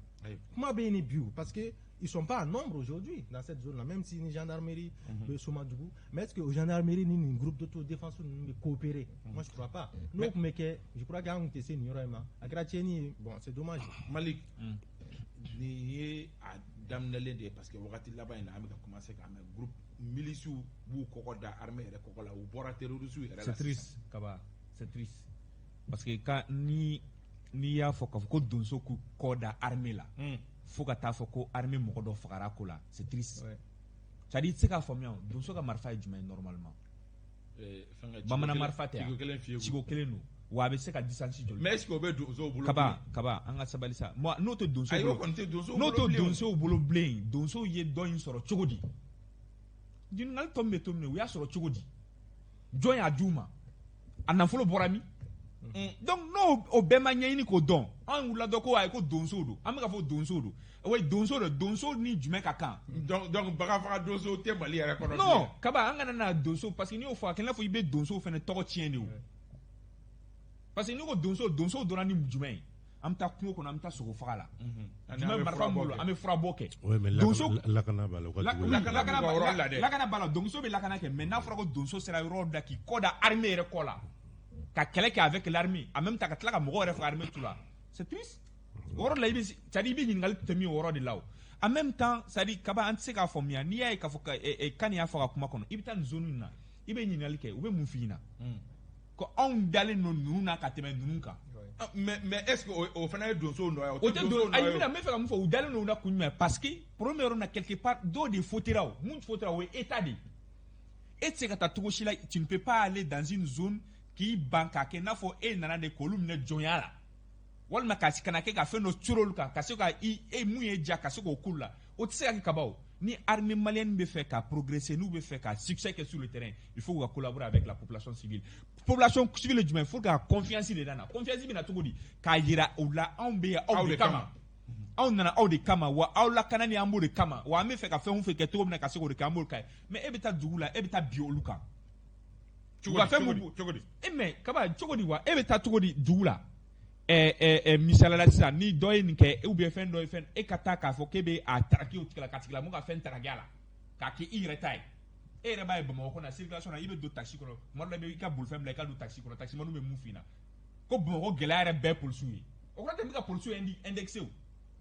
Comment bien les bio? Parce que ils sont pas en nombre aujourd'hui dans cette zone-là, même si les gendarmerie de Somadougou, mais est-ce que aux gendarmeries ni un groupe d'autodéfense nous coopérer? Moi je crois pas. Donc mais je crois qu'il y a un TC Niorema. À Gratieni, bon c'est dommage. Malik, ni daminɛlen de parce que wagati laban in na an bɛ ka commencer ka mɛn groupe miliciw b'u kɔkɔ da armée yɛrɛ kɔkɔ la u bɔra terroristes yɛrɛ la. C'est triste Kaba, c'est triste parce que quand ni y'a fɔ k'a fɔ ko donso k'u kɔ da armée la fo ka taa fɔ ko armée mɔgɔ dɔ fagara ko la, c'est triste. C'est à dire i tɛ se k'a faamuya o donso ka marifa ye jumɛn normalement? Bamanan marifa tɛ yan, Cigo kelen don. Wa a bɛ se ka distance joli? Mais est-ce que o bɛ donsow bolo? Kaba an ka sabali sa. Moi n'o tɛ donsow bolo bilen, donsow ye dɔ in sɔrɔ cogo di? Ɲininkali tɔ min bɛ to min u y'a sɔrɔ cogo di? Jɔn y'a d'u ma? A nafolo bɔra min? Donc n'o bɛɛ ma ɲɛɲini k'o dɔn, an wulila dɔ ko ayi ko donsow don, an bɛ ka fɔ donsow don. Oui, donso ni jumɛn ka kan? Donc bagafaga donso tɛ Mali yɛrɛ kɔnɔ. Non, Kaba an kana na donso parce que n'i y'o fɔ a kɛlen fɔ i bɛ donsow fana tɔgɔ tiɲɛ de o. Parce que n'i ko donso donna ni jumɛn ye? An bɛ taa kungo kɔnɔ, an bɛ taa sogo faga la. Jumɛn marifa min bolo, an bɛ furabɔ kɛ. Donso lakana b'a la. Lakana b'a la, donso bɛ lakana kɛ, mais n'a fɔra ko donso sera yɔrɔ da k'i kɔ da armée yɛrɛ kɔ la, ka kɛlɛ kɛ avec l'armée, en même temps ka tila ka mɔgɔ yɛrɛ faga armée tu la, c'est triste. O yɔrɔ la c'est-à-dire i bɛ ɲininkali tɛmɛ o yɔrɔ de la o. En même temps, c'est-à-dire Kaba an tɛ se k'a faamuya, n'i y'a ye k'a fɔ Kani y'a fɔ a ka kuma kɔnɔ, i bɛ taa nin zone in na, i bɛ ɲininkali kɛ, u bɛ mun f'i ɲɛna? Ko anw dalen don ninnu na ka tɛmɛ ninnu kan. Mais est-ce que o fana ye donsow nɔ ye? O tɛ donso ayi n bɛ fɛ ka mun fɔ u dalen don na kun jumɛn? Parce que problème yɔrɔ na quelque part dɔw de fautira o, mun fautira o ye état de. E tɛ se ka taa cogo si la, tu ne peux pas aller dans une zone k'i ban k'a kɛ n'a fɔ e nana de k'olu minɛ jɔnya la, walima ka na kɛ ka fɛn dɔ coro olu kan ka se ka mun ye ja ka se k'o k'u la, o tɛ se ka kɛ Kaba o. Ni armée malienne bɛ fɛ ka progresser, n'u bɛ fɛ ka succès kɛ sur le terrain, il faut qu'on collabore avec la population civile. Population civile jumɛn? Faut ka confiance de dana. Confiance bɛ na cogo di? K'a yira o la anw bɛ yan aw de kama. Anw nana aw de kama, wa aw lakana ni an b'o de kama, wa an bɛ fɛ ka fɛn o fɛn kɛ cogo min na ka se k'o de kɛ an b'o de kɛ. Mais e bɛ taa dugu la, e bɛ taa bi olu kan. Cogo di? Mais Kaba cogo di wa? E bɛ taa cogo di dugu la? Misala la sisan ni dɔ ye nin kɛ ou bien fɛn dɔ ye fɛn e ka taa k'a fɔ k'e bɛ a taraki o tigi la ka tigi la mun ka fɛn taraki a la k'a kɛ i yɛrɛ ta ye, e yɛrɛ b'a ye Bamakɔ kɔnɔ circulation na i bɛ don taxi kɔnɔ tuma dɔ la i ka bolifɛn bila i ka don taxi kɔnɔ, taximaniw bɛ mun f'i ɲɛna ko Bamakɔ gɛlɛya yɛrɛ bɛɛ policiers ye, o kɔrɔ tɛ n bɛ ka policiers indexé o,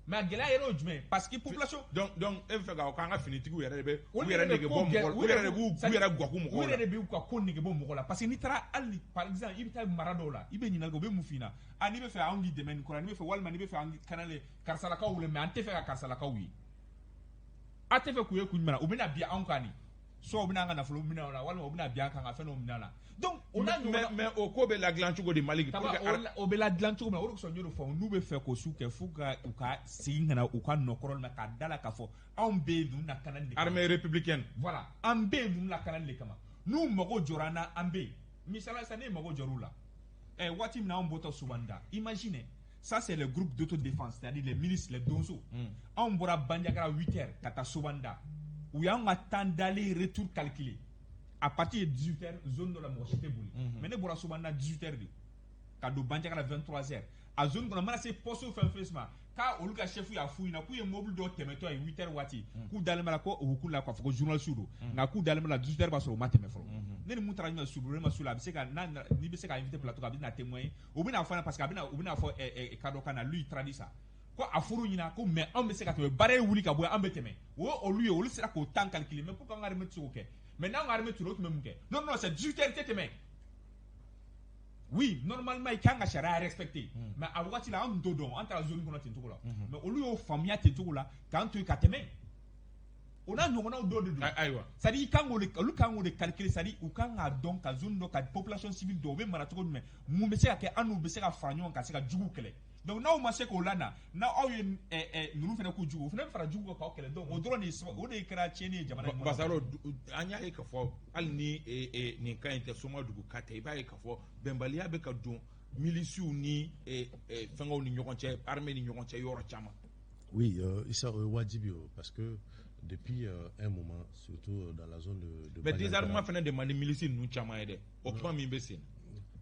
mais a gɛlɛya yɛrɛ o jumɛn? Parce que population donc e bɛ fɛ k'a fɔ k'an ka finitigiw yɛrɛ de bɛ u yɛrɛ nege bɔ mɔgɔ la, u yɛrɛ de b'u yɛrɛ gwaku mɔgɔw la, u yɛrɛ de b'u ka ko nege bɔ mɔgɔ la parce que n'i taara hali par exemple i bɛ taa mara dɔw la i bɛ ɲininkali kɛ u bɛ mun f'i ɲɛna, a n'i bɛ fɛ anw k'i dɛmɛ nin ko la, n'i bɛ fɛ walima n'i bɛ fɛ an kana le karisalakaw wele mais an tɛ fɛ ka karisalakaw ye, a tɛ fɛ k'u ye kun jumɛn na u bɛna bi anw kan nin, soit u bɛna an ka nafolo minɛ o la walima u bɛna bi an kan ka fɛn dɔw minɛ a la. Donc mais o ko bɛ ladilan cogo di Mali? O bɛ ladilan cogo min na o de kosɔn n y'o de fɔ n'u bɛ fɛ k'o su kɛ f'u ka segin ka na u ka nɔkɔrɔ la k'a da la k'a fɔ anw bɛ yen ninnu lakanali de kama. Armée républicaine. Voilà, an bɛ yen ninnu lakanali de kama. N'u mago jɔra an na an bɛ yen. Misala sisan ne mago jɔr'u la. Waati min na anw bɔtɔ Sobanda, imaginez, ça c'est le groupe d'autodéfense, c'est-à-dire les milices, les donso. Anw bɔra Bandiagara 8h ka taa Sobanda. U y'an ka temps d'aller retour calculé. À partir de 18h, zone de la mɔgɔ si tɛ boli. Mais ne bɔra Sobanda 18h de ka don Bandiagara 23h. A zone kɔnɔ mana se poste fɛn fɛn ma ka olu ka chef ya fu ina ku ye mobile do temeto ay 8h wati ku dalma ko o ku la ko fo journal sudo na ku dalma la 18h ba so ma teme fo ne ni mutara ni sudo ma sula bi se ka ni bi se ka inviter plateau ka bi na témoin o bi na fa parce que o bi na fo e kado kana lui tradisa ko afuru nyina ko mais on be se ka teme bare wuli ka bo ambe teme wo olu ye olu sera ko temps calculer mais pourquoi ngari mettre ko ke mais na ngari mettre ko même ke non c'est 18h teme. Oui, normalement, il y a un charia respecté. Mais à l'ouest, il y a un dodon entre la zone qu'on a tenté là. Mais au lieu de famille à tenté là, quand tu es catémé, on a nous on a deux. Ça dit quand on le calcule, ça dit ou quand on a donc la zone donc la population civile doit même tout mais nous mais c'est à nous mais c'est à fagnon quand c'est à djou kele. Donc là on sait qu'on l'a na nous faisons coup djou, on fait faire djou quoi kele. Donc on doit on est créé ni jamana. Basalo anya e kafo al ni ni kan intersoma du kate ba e kafo bembalia be ka don miliciu ni fengo ni nyokonche armée ni nyokonche yoro chama. Oui, ça wajibio parce que depuis un moment, surtout dans la zone de mais des armements font demander miliciens nous chama aide. Autrement mimbesine.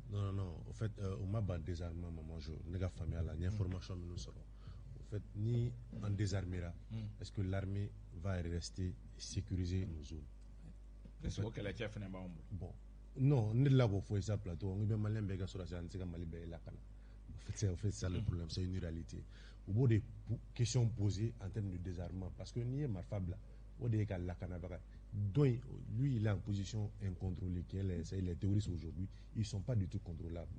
Non. En fait, on m'a ban désarmement, maman, je n'ai pas famille là, ni information nous serons. En fait, ni en désarmera, est-ce que l'armée va rester sécuriser nos zones? C'est ce que la chef n'a pas. Bon, non, on est là pour faire ça plateau. On est bien malin, béga sur la scène, c'est comme Malibé la cana. En fait, c'est ça le problème, c'est une réalité. Au bout des questions posées en termes de désarmement, parce que ni Marfabla, au début de la Canada, donc lui il est en position incontrôlée, les terroristes aujourd'hui, ils ne sont pas du tout contrôlables.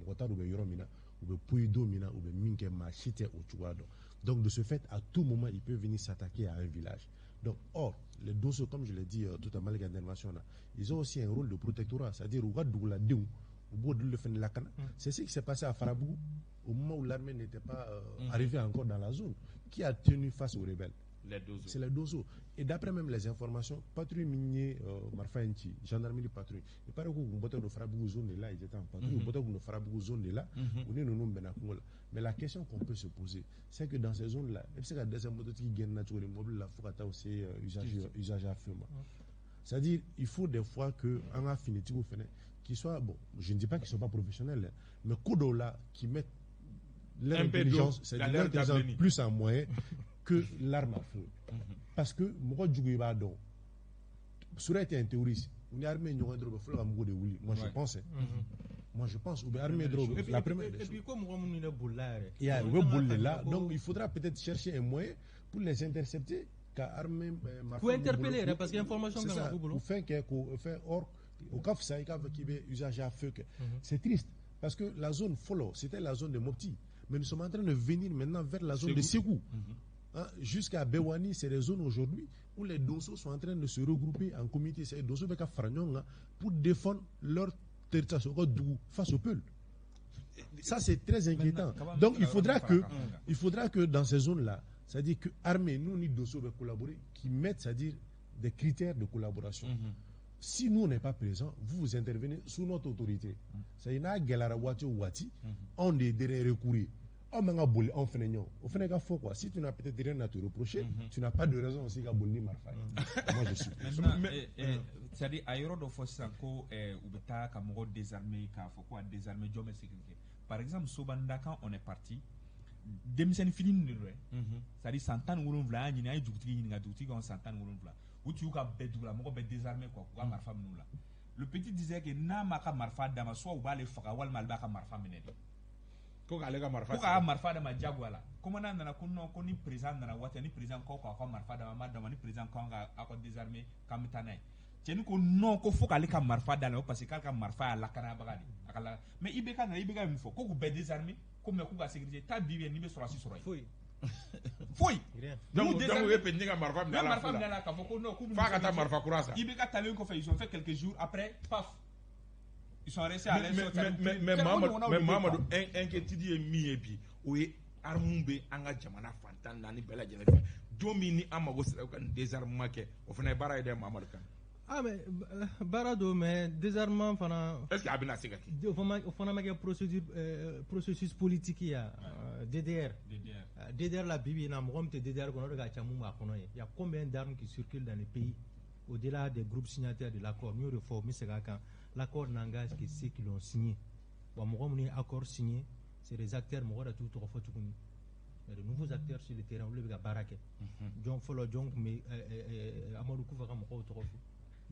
Donc de ce fait, à tout moment, il peut venir s'attaquer à un village. Donc, or, les dossiers, comme je l'ai dit tout à l'heure, ils ont aussi un rôle de protectorat, c'est-à-dire c'est ce qui s'est passé à Farabou au moment où l'armée n'était pas arrivée encore dans la zone. Qui a tenu face aux rebelles? C'est les Dosso. Et d'après même les informations, patrouille minier, Marfainchi, gendarmerie patrouille. Il paraît que vous de Farabou zone de là, ils étaient en patrouille. Vous de Farabou zone de là, mais la question qu'on peut se poser, c'est que dans ces zones-là, c'est la deuxième moto qui gagne naturellement mobile, la fois aussi usage à feu. C'est-à-dire, il faut des fois qu'un affinité vous fait qui soit, bon, je ne dis pas qu'ils ne sont pas professionnels, mais Kodola qui mettent leur intelligence, c'est-à-dire l'intelligence plus en moyen que l'arme à feu. Parce que, moi, ça été un terroriste. Une armée, moi, je pense. Moi, je pense. La première. Et puis, comme on est là, donc il faudra peut-être chercher un moyen pour les intercepter. Pour interpeller, parce qu'il y a information c'est ça. Pour faire hors au CAF, ça y est, usage à feu. C'est triste parce que la zone follow, c'était la zone de Mopti, mais nous sommes en train de venir maintenant vers la zone de Ségou. Jusqu'à Bewani, c'est des zones aujourd'hui où les Dosso sont en train de se regrouper en comité. C'est les Dosso avec Fragnon pour défendre leur territoire face au peuple. Ça, c'est très inquiétant. Donc, il faudra que dans ces zones-là, c'est-à-dire que l'armée, nous, ni Dosso veut collaborer, qui mettent, c'est-à-dire des critères de collaboration. Si nous, on n'est pas présents, vous intervenez sous notre autorité. C'est une galère Wati ou Wati, on est derrière recourir. On fait quoi. Si tu n'as peut-être rien à te reprocher, tu n'as pas de raison aussi qu'à Bolni Marfaï. Moi, je suis. C'est-à-dire, ailleurs de force encore, ou beta kamoro désarmé, kafoko a désarmé, job et sécurité. Par exemple, Sobanda, quand on est parti, démission fini, c'est-à-dire, Santan ou l'on il y a du quand Santan ou l'on où tu as bedou la mort désarmé quoi ou marfa nous là le petit disait que na maka marfa dama soit ou ba le faka wal mal baka marfa menedi ko ka le ka marfa ko ka marfa dama jagwala comment na na ko non ko ni président na wata ni président ko ka marfa dama madama ni président ko nga ako désarmé kamitana tieni ko non ko faut ka le ka marfa dala parce que ka marfa la kana bagadi akala mais ibeka mu fo ko be désarmé comme ko ka sécurité ta bibi ni be sur la foi donc vous pouvez dire marfa la kafoko non ko fa marfa kurasa ibeka talent ko fait ils ont fait quelques jours après paf ils sont restés à l'aise mais Mamadou un que tu dis mi et puis oui armumbe anga jamana fantan nani bela jene domini amago kan désarmement ke o fana bara ide Mamadou kan ah mais barado mais désarmement fana est-ce qu'il abina sigati o fana make processus politique ya DDR la bibi na mo te DDR kono daga chamu ma kono il y a combien d'armes qui circulent dans les pays au-delà des groupes signataires de l'accord mieux réforme c'est quand l'accord n'engage que ceux qui l'ont signé bon mo ni accord signé c'est les acteurs mo da tout trop faut mais de nouveaux acteurs sur le terrain olu bɛ ka baara kɛ jɔn fɔlɔ jɔn tun bɛ Amadou Koufa ka mɔgɔw tɔgɔ fɔ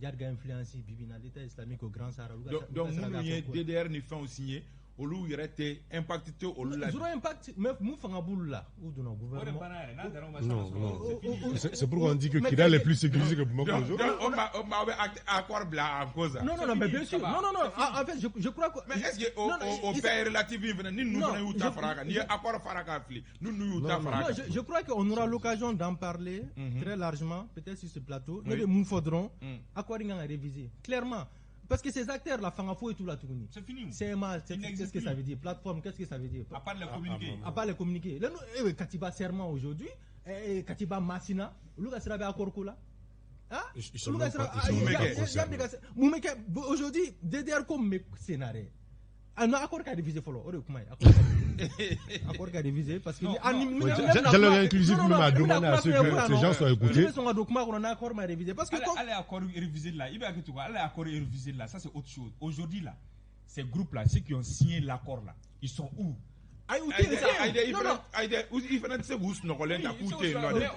Yad ka influence bibi na l'État islamique au Grand Sahara donc minnu ye DDR ni fɛnw signé olu yɛrɛ tɛ impact te olu la zéro impact mais mun fanga b'olu la u donna gouvernement non c'est pourquoi on dit que Kidal est plus sécurisé que Bamako aujourd'hui. on va accord bla en cause non mais bien sûr non en fait je crois que mais est-ce que au fait relatif ni nous fana y'u ta fara kan ni accord fara ka fili nous y'u ta fara kan je crois qu'on aura l'occasion d'en parler très largement peut-être sur ce plateau et de mun faudront accord nga réviser clairement. Parce que ces acteurs, la fangafo et tout là, c'est fini. Qu'est-ce que ça veut dire? Plateforme, qu'est-ce que ça veut dire? À part les communiquer. À part les communiquer. Là, Katiba serment aujourd'hui, Katiba Massina, Louga sera à Korkola. Aujourd'hui, DDR comme scénario. Un accord qui a révisé follow. Accord qui a révisé parce que dialogue inclusif nous m'a demandé à ce que ces gens soient écoutés. Parce que allez accord révisé là, il va que tu vois, allez accord révisé là, ça c'est autre chose. Aujourd'hui là, ces groupes là, ceux qui ont signé l'accord là, ils sont où?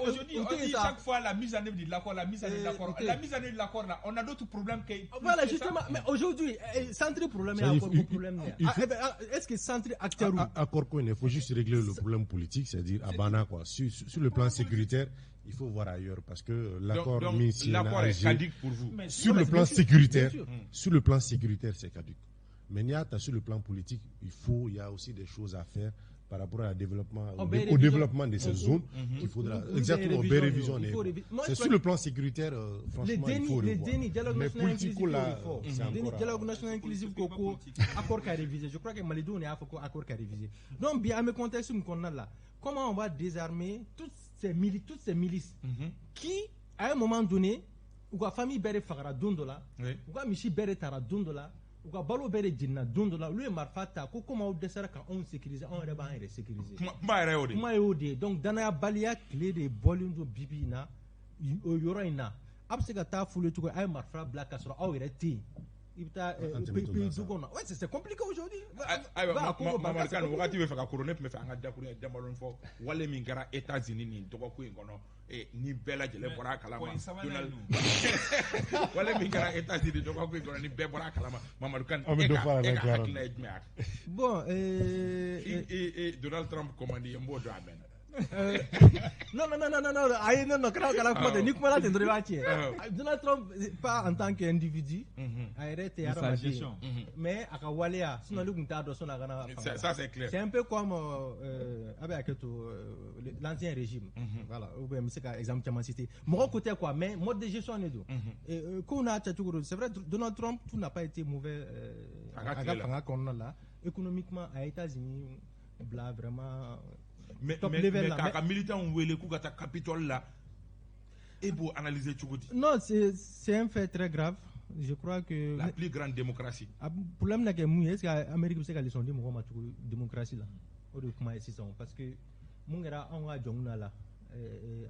Aujourd'hui, on dit chaque fois la mise en œuvre de l'accord, la mise en œuvre de l'accord. La mise en œuvre de l'accord là, on a d'autres problèmes que. Voilà, justement, mais aujourd'hui, centre problème et accord problème. Est-ce que centre acteur accord il faut juste régler le problème politique, c'est-à-dire à Bana quoi. Sur le plan sécuritaire, il faut voir ailleurs parce que l'accord est caduc pour vous. Sur le plan sécuritaire, c'est caduc. Mais sur le plan politique, il y a aussi des choses à faire par rapport au développement de ces zones qu'il faudra exactement révision. C'est sur le plan sécuritaire, franchement, il faut revoir. Mais politico là, c'est encore dialogue national inclusif accord qu'a révisé. Je crois que Malidou n'est pas accord qu'a révisé. Donc bien à me contexte qu'on a là, comment on va désarmer toutes ces milices qui à un moment donné ou la famille bere fagara dondola ou la michi bere tara dondola ou ka balo bere jinna dondola lui marfata ko comment on desera quand on sécuriser on reba en sécuriser kuma yode donc danaya balia clé de bolindo bibina yoroina absega ta fulu tuko ay marfa black asra aw rete ibta ouais c'est compliqué aujourd'hui maman kan wakati be faka corona me fa nga dakuru damalon fo wale min gara États-Unis ni to ko ngono ni bela jele bora kalama wale min gara États-Unis to ko ngono ni be bora kalama maman kan bon Donald Trump commandé mbo do amen non ayi non kala kuma ni kuma la tendre ba tie Donald Trump pas en tant qu'individu a été mais aka walia sinon le kunta do sona kana ça c'est clair c'est un peu comme avec l'ancien régime voilà ou bien c'est un exemple chama cité mon côté quoi mais mode de gestion ne do et qu'on a toujours c'est vrai Donald Trump tout n'a pas été mauvais là économiquement à États-Unis bla vraiment mais kaka militant wele ku kata Capitole là et pour analyser Tchoukoudi. Non, c'est un fait très grave. Je crois que la plus grande démocratie. Le problème là que est-ce que l'Amérique c'est qu'elle sont dit moi démocratie là. Au de comment c'est ça parce que mongera on a jongna là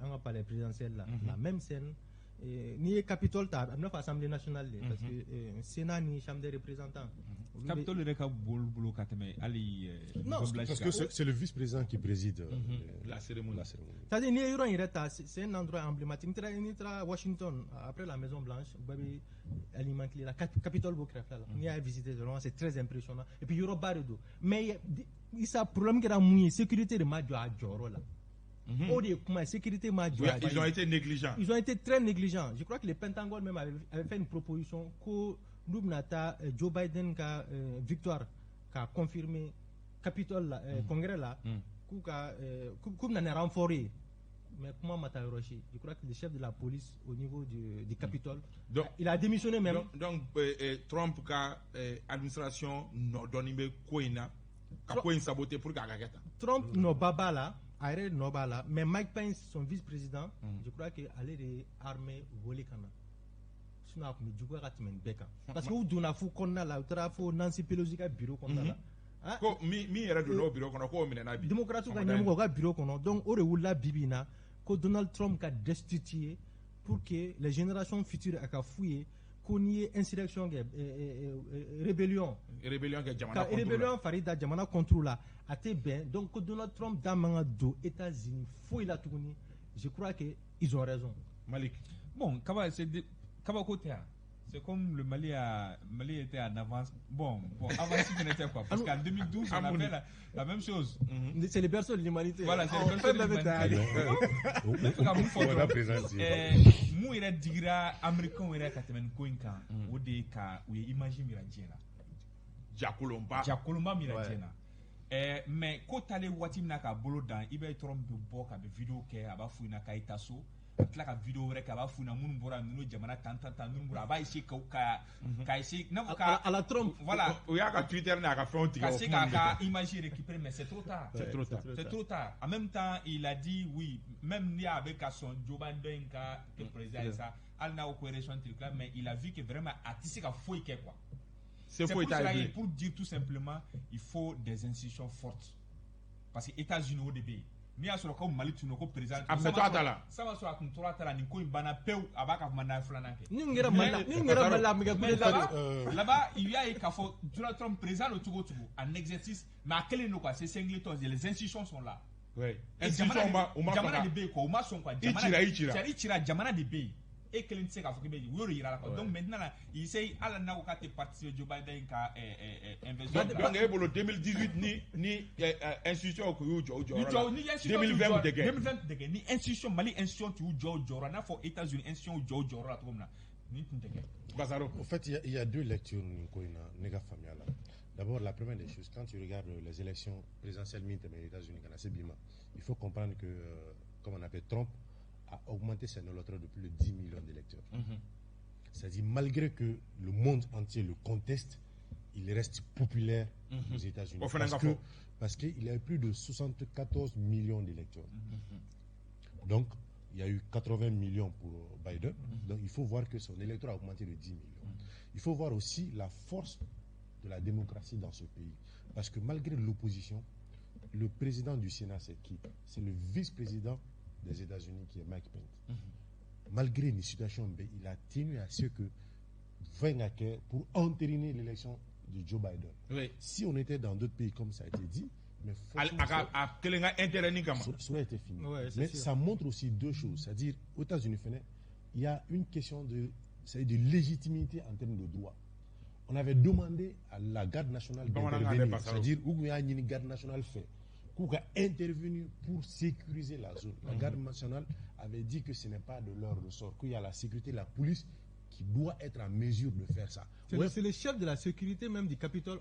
on a parlé présidentiel là la même scène ni Capitole ta neuf assemblée nationale parce que Sénat ni chambre des représentants Capitole le ka bolo kateme ali non parce que c'est le vice-président qui préside la cérémonie c'est-à-dire ni euro c'est un endroit emblématique ni tra Washington après la Maison Blanche baby aliment la Capitole Bocref là ni a visité c'est très impressionnant et puis Europe bardo mais il ça problème que la sécurité de Majo a Joro là sécurité ils ont été négligents. Ils ont été très négligents. Je crois que le Pentagone même avait fait une proposition que Joe Biden a victoire qu'a confirmé Capitole là, Congrès là, qu'on n'a renforcé. Mais comment Matayoshi? Je crois que le chef de la police au niveau du Capitole, il a démissionné même. Donc Trump a administration donné Koina, a saboté pour Gagagata. Trump no baba là. Mais Mike Pence, son vice-président, je crois qu'il allait des armées voler Kana. Sinon, il y a beka. Parce que vous donnez fou qu'on a là, vous Nancy Pelosi a bureau qu'on a là. Démocrate ou un bureau qu'on a. Donc, on a bibina que Donald Trump a destitué pour que les générations futures aient fouillé ko n'i ye insurrection kɛ rébellion rébellion fari da jamana contre la a tɛ bɛn donc ko Donald Trump da man ka don États-Unis foyi la tuguni je crois que ils ont raison. Malik. Bon, Kabako tɛ c'est comme le Mali était en avance. Bon, avance était quoi? Parce qu'en 2012, on a fait la même chose. C'est les personnes de l'humanité. Voilà, c'est les personnes de l'humanité. Nous, il y a des Américains qui ont été imagine Miradjena. Jakolomba Miradjena. Mais quand tu as les Watim Naka Bolodan, il va être un peu beau, il vidéo qui a fouina Kaitaso. Tla ka vidéo rek aba funa mun bora nuno jamana tantanta nun bora aba isi ka isi na ka à la Trump voilà o ya ka Twitter na ka fond ka se ka image récupérer mais c'est trop tard en même temps il a dit oui même ni avec son Joe Biden ka président ça al na opération truc là mais il a vu que vraiment artiste ka foi quoi c'est pour dire tout simplement il faut des institutions fortes parce que États-Unis au début ni a sɔrɔ ko Mali tun ko président ça va sɔrɔ a kun tora ta la nin ko in banna pewu a b'a ka mandat filanan kɛ ni ngera Mali mais là-bas il y a k'a fɔ Donald Trump président le cogo en exercice mais a kelen do quoi c'est singleton les institutions sont là jamana de bɛ yen quoi o ma sɔn quoi i cira jamana de bɛ yen et kelen tɛ se k'a fɔ k'i bɛ o y'o yira la quoi donc maintenant là il essaye ala n'a ko k'a tɛ participer Joe Biden ka investissement donc e bolo 2018 ni institution ko y'u jɔ 2020 dɛgɛ ni institution Mali institution t'u jɔ o jɔyɔrɔ n'a fɔ États-Unis institution jɔ o jɔyɔrɔ la cogo min na ni tun tɛ kɛ. Bazaro. En fait, il y a deux lectures nega familiale. D'abord, la première des choses, quand tu regardes les élections présidentielles aux États-Unis, il faut comprendre que, comme on appelle Trump, a augmenté ses électeurs de plus de 10 millions d'électeurs. C'est-à-dire, malgré que le monde entier le conteste, il reste populaire aux États-Unis. Parce qu'il y a eu plus de 74 millions d'électeurs. Donc, il y a eu 80 millions pour Biden. Donc, il faut voir que son électorat a augmenté de 10 millions. Il faut voir aussi la force de la démocratie dans ce pays. Parce que malgré l'opposition, le président du Sénat, c'est qui? C'est le vice-président des États-Unis qui est Mike Pence. Malgré une situation, il a tenu à ce que 20 acquis pour entériner l'élection de Joe Biden. Oui. Si on était dans d'autres pays, comme ça a été dit, mais ça aurait été fini. Ouais, mais sûr. Ça montre aussi deux choses. C'est-à-dire, aux États-Unis, il y a une question de légitimité en termes de droit. On avait demandé à la garde nationale d'intervenir. C'est-à-dire, où il y a une garde nationale fait, qui a intervenu pour sécuriser la zone. La garde nationale avait dit que ce n'est pas de leur ressort, qu'il y a la sécurité, la police qui doit être en mesure de faire ça. C'est le chef de la sécurité même du Capitole.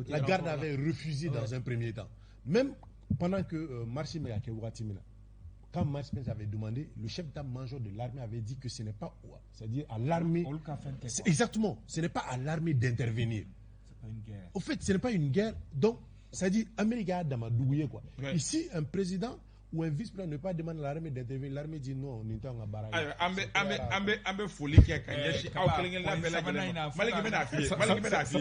La garde avait refusé dans un premier temps. Même pendant que quand Marcy Pence avait demandé, le chef d'état-major de l'armée avait dit que ce n'est pas, c'est-à-dire à l'armée. Exactement, ce n'est pas à l'armée d'intervenir. C'est pas une guerre. Au fait, ce n'est pas une guerre. Donc, c'est-à-dire, Américain Damadouye quoi. Ouais. Ici, un président ou un vice-président ne pas demander à l'armée d'intervenir, l'armée dit non, on est en barrage. Ambe folie qui est caché.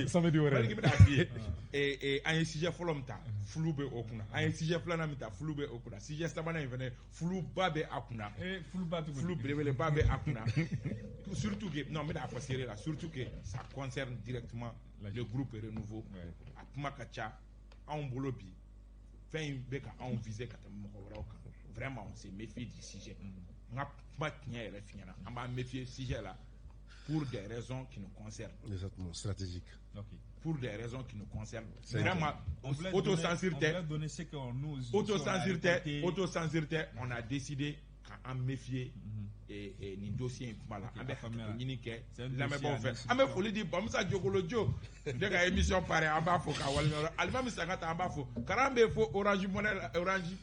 Ça veut dire et un sujet folomta, floube okuna. Un sujet flanamita, floube okuna. Sujet sabana venu, floube akuna. Floube babe akuna. Surtout que non mais la facile là, surtout que ça concerne directement le groupe Renouveau. Apmakacha, en bolobi. Vraiment, on s'est méfié du sujet. On va méfier du sujet là pour des raisons qui nous concernent. Exactement, stratégiques. Okay. Pour des raisons qui nous concernent. Vraiment, autocensure, on a décidé qu'à méfier et ni dossier voilà unique la mais bon fait ame foli di bamsa jogolo jo de ga émission pare amba fo ka wal almami sangata amba fo karambe fo Orange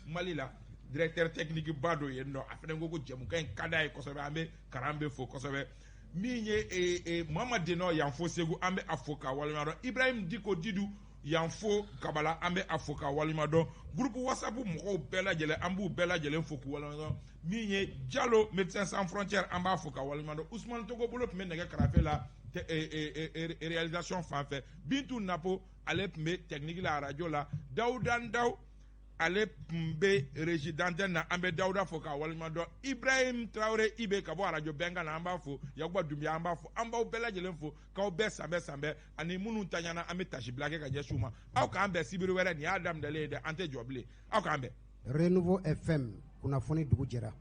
Mali la directeur technique bado yenno afene ngoko jemu kan kada e kosobe ambe karambe fo kosobe minye e Muhammad Deno yanfo segu ambe afoka wal Ibrahim Diko Didu yanfo kabala ambe afoka walimado groupe WhatsApp mo bela jele ambu bela jele foku walimado minye Diallo Médecins Sans Frontières amba afoka walimado Ousmane Togo bolo me nega karafe la réalisation fanfait Bintou Napo alep me technique la radio la Daoudan Daou ale tun bɛ résidente na an bɛ Dawuda fo k'a waleɲuman dɔn Ibrahim Traoré Ibe ka bɔ radio Bɛnkan na an b'a fo Yakuba Dunbiya an b'a fo an b'aw bɛɛ lajɛlen fo k'aw bɛɛ sanbɛ ani minnu ta ɲana an bɛ tasibila kɛ ka ɲɛsin u ma aw k'an bɛn sibiri wɛrɛ nin y'a daminɛlen ye dɛ an tɛ jɔ bilen aw k'an bɛn. Renouveau FM kunnafoni dugu jɛra.